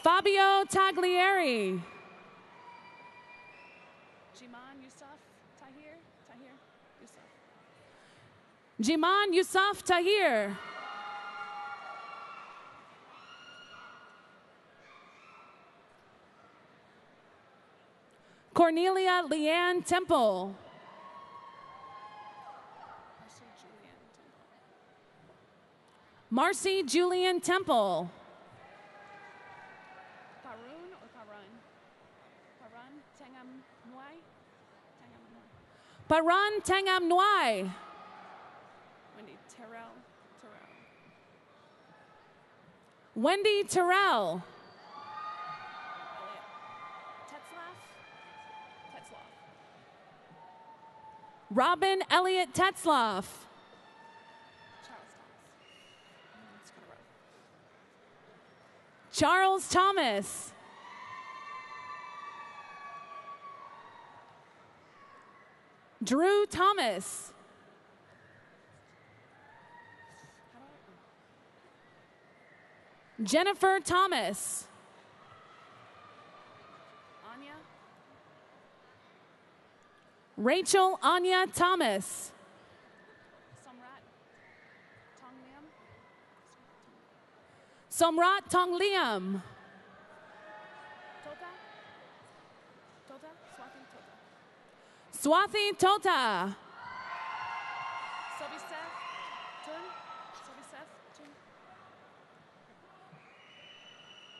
Fabio Taglieri. Jiman Yusuf Tahir. Yusuf. Jiman Yusuf Tahir. Cornelia Leanne Temple. Marcy Julian Temple. Parun or Parun? Parun Tengam Nwai? Parun Tengam Nwai. Wendy Terrell. Wendy Terrell. Robin Elliott Tetzloff. Charles Thomas. Drew Thomas. Jennifer Thomas. Anya. Rachel Anya Thomas. Somrat Tong Liam. Swathi Tota.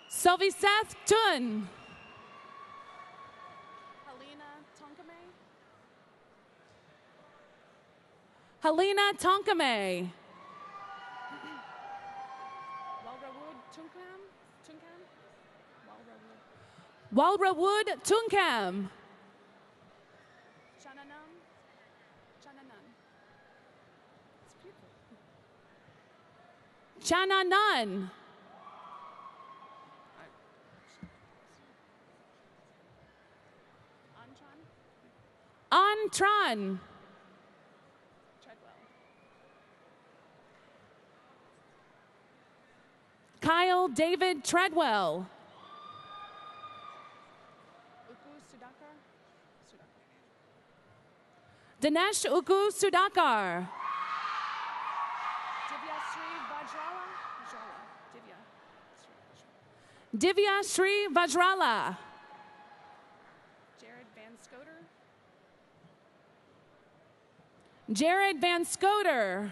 Soviseth Tun. Helena Tonkame. Walrawood Tunkam. Chananan. Antran. Kyle David Treadwell. Dinesh Uku Sudakar. Divya Sri Vajrala. Jared Van Scoter.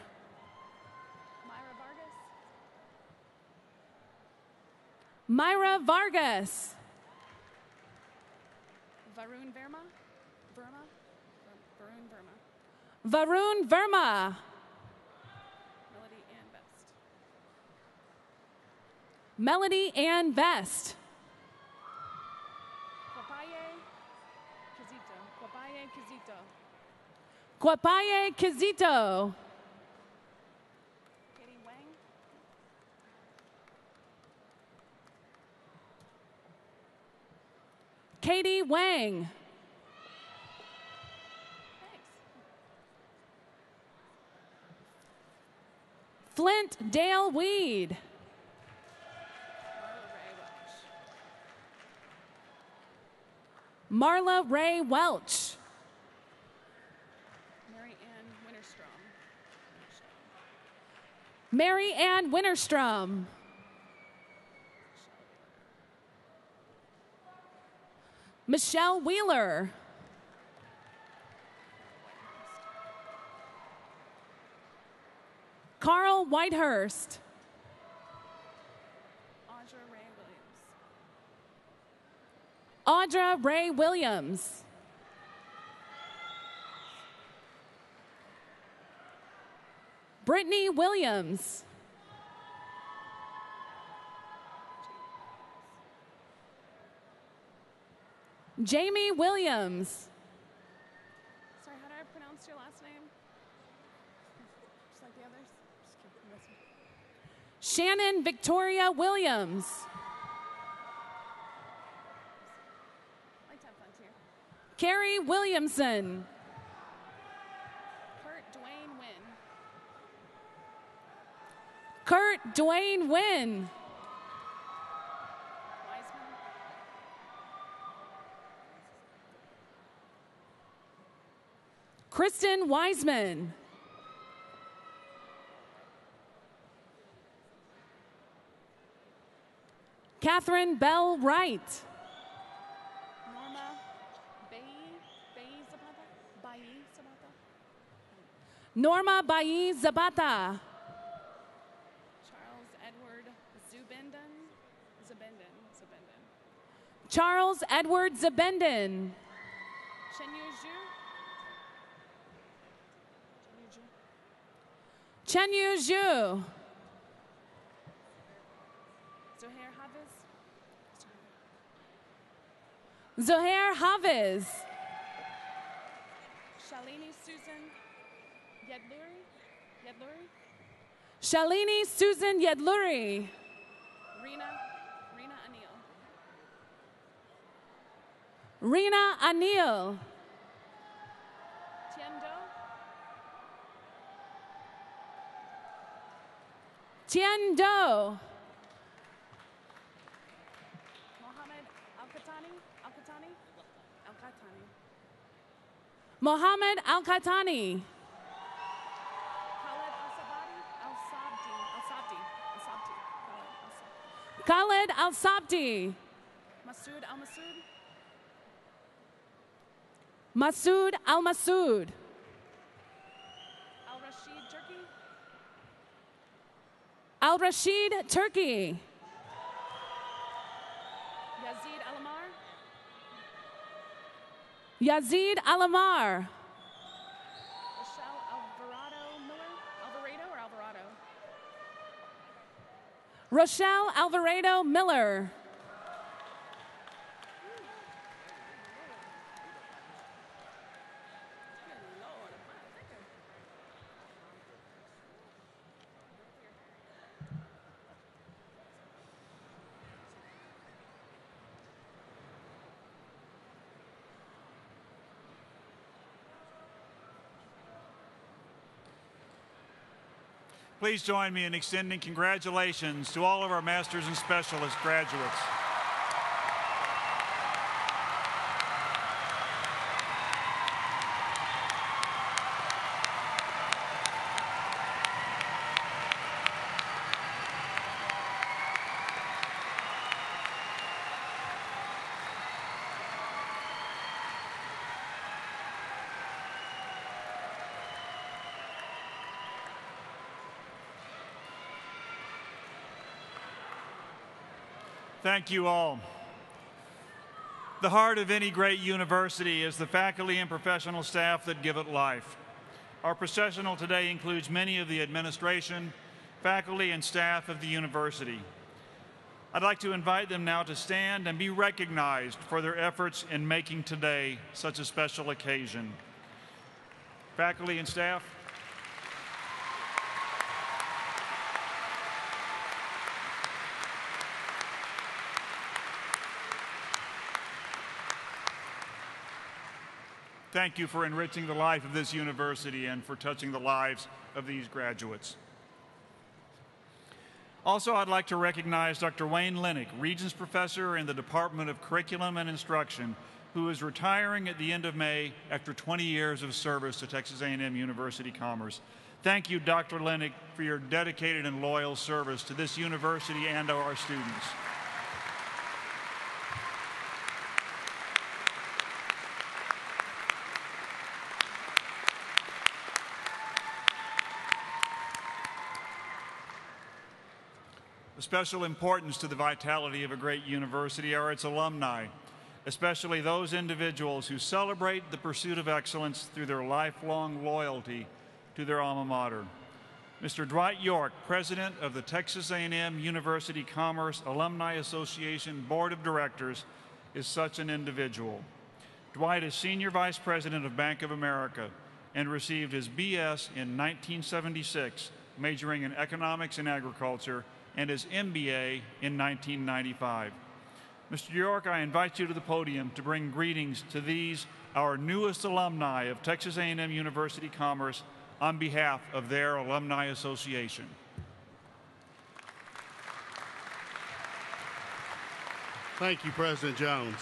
Myra Vargas. Varun Verma. Varun Verma. Melody Ann Vest. Kwapaye Kizito. Katie Wang. Flint Dale Weed. Marla Ray Welch. Mary Ann Winterstrom. Michelle Wheeler. Carl Whitehurst. Audra Ray Williams. Brittany Williams. Jamie Williams. Sorry, how do I pronounce your last name? Just like the others? Shannon Victoria Williams. I like to have fun too. Carrie Williamson. Kurt Dwayne Wynn. Kristen Wiseman. Catherine Bell Wright. Norma Bayi Zapata. Charles Edward Zabenden. Chen Yu Zhu. Zohair Hafiz. Shalini Susan Yedluri. Shalini Susan Yedluri. Rena Rina Anil. Tien Do. Mohammed Al-Khatani. Mohammed Al-Khatani. Khaled Al-Sabti. Masood Al-Masood. Masood Al-Masood. Al-Rashid Turki. Al-Rashid Turki. Yazid Alamar. Yazid Alamar. Rochelle Alvarado Miller. Alvarado or Alvarado? Rochelle Alvarado Miller. Please join me in extending congratulations to all of our Masters and Specialist graduates. Thank you all. The heart of any great university is the faculty and professional staff that give it life. Our processional today includes many of the administration, faculty, and staff of the university. I'd like to invite them now to stand and be recognized for their efforts in making today such a special occasion. Faculty and staff. Thank you for enriching the life of this university and for touching the lives of these graduates. Also, I'd like to recognize Dr. Wayne Lennick, Regents Professor in the Department of Curriculum and Instruction, who is retiring at the end of May after 20 years of service to Texas A&M University-Commerce. Thank you, Dr. Lennick, for your dedicated and loyal service to this university and to our students. Of special importance to the vitality of a great university are its alumni, especially those individuals who celebrate the pursuit of excellence through their lifelong loyalty to their alma mater. Mr. Dwight York, President of the Texas A&M University-Commerce Alumni Association Board of Directors, is such an individual. Dwight is Senior Vice President of Bank of America and received his BS in 1976, majoring in economics and agriculture, and his MBA in 1995. Mr. York, I invite you to the podium to bring greetings to these, our newest alumni of Texas A&M University-Commerce, on behalf of their Alumni Association. Thank you, President Jones.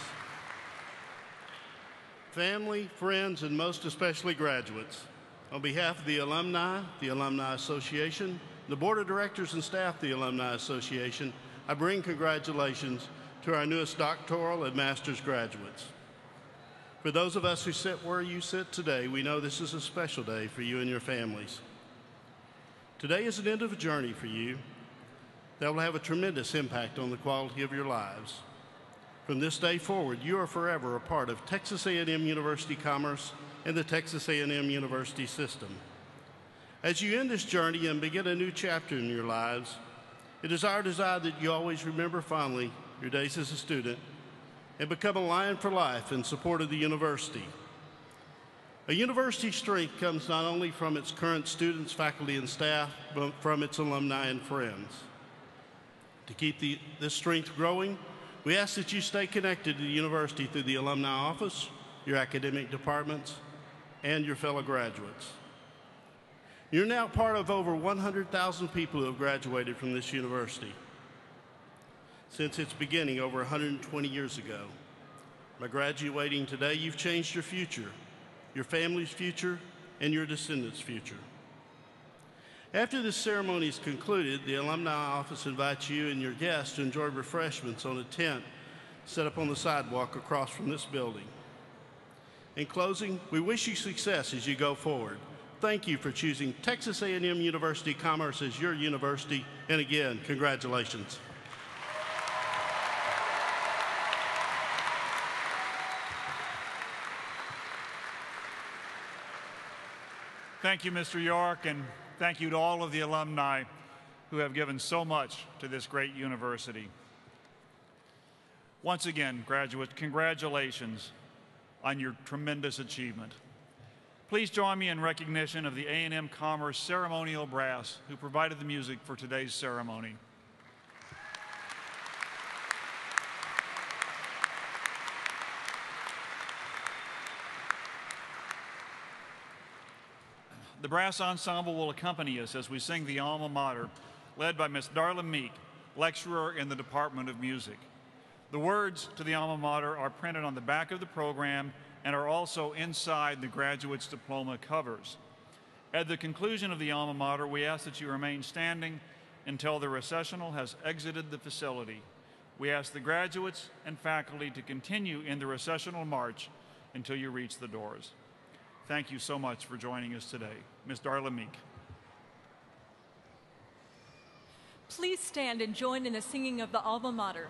Family, friends, and most especially graduates, on behalf of the Alumni Association, the Board of Directors and staff of the Alumni Association, I bring congratulations to our newest doctoral and master's graduates. For those of us who sit where you sit today, we know this is a special day for you and your families. Today is an end of a journey for you that will have a tremendous impact on the quality of your lives. From this day forward, you are forever a part of Texas A&M University-Commerce and the Texas A&M University system. As you end this journey and begin a new chapter in your lives, it is our desire that you always remember fondly your days as a student and become a lion for life in support of the university. A university's strength comes not only from its current students, faculty, and staff, but from its alumni and friends. To keep this strength growing, We ask that you stay connected to the university through the alumni office, your academic departments, and your fellow graduates. You're now part of over 100,000 people who have graduated from this university since its beginning over 120 years ago. By graduating today, you've changed your future, your family's future, and your descendants' future. After this ceremony is concluded, the alumni office invites you and your guests to enjoy refreshments on a tent set up on the sidewalk across from this building. In closing, we wish you success as you go forward. Thank you for choosing Texas A&M University-Commerce as your university, and again, congratulations. Thank you, Mr. York, and thank you to all of the alumni who have given so much to this great university. Once again, graduates, congratulations on your tremendous achievement. Please join me in recognition of the A&M Commerce Ceremonial Brass who provided the music for today's ceremony. The brass ensemble will accompany us as we sing the alma mater, led by Ms. Darla Meek, lecturer in the Department of Music. The words to the alma mater are printed on the back of the program and are also inside the graduate's diploma covers. At the conclusion of the alma mater, we ask that you remain standing until the recessional has exited the facility. We ask the graduates and faculty to continue in the recessional march until you reach the doors. Thank you so much for joining us today. Ms. Darla Meek. Please stand and join in the singing of the alma mater.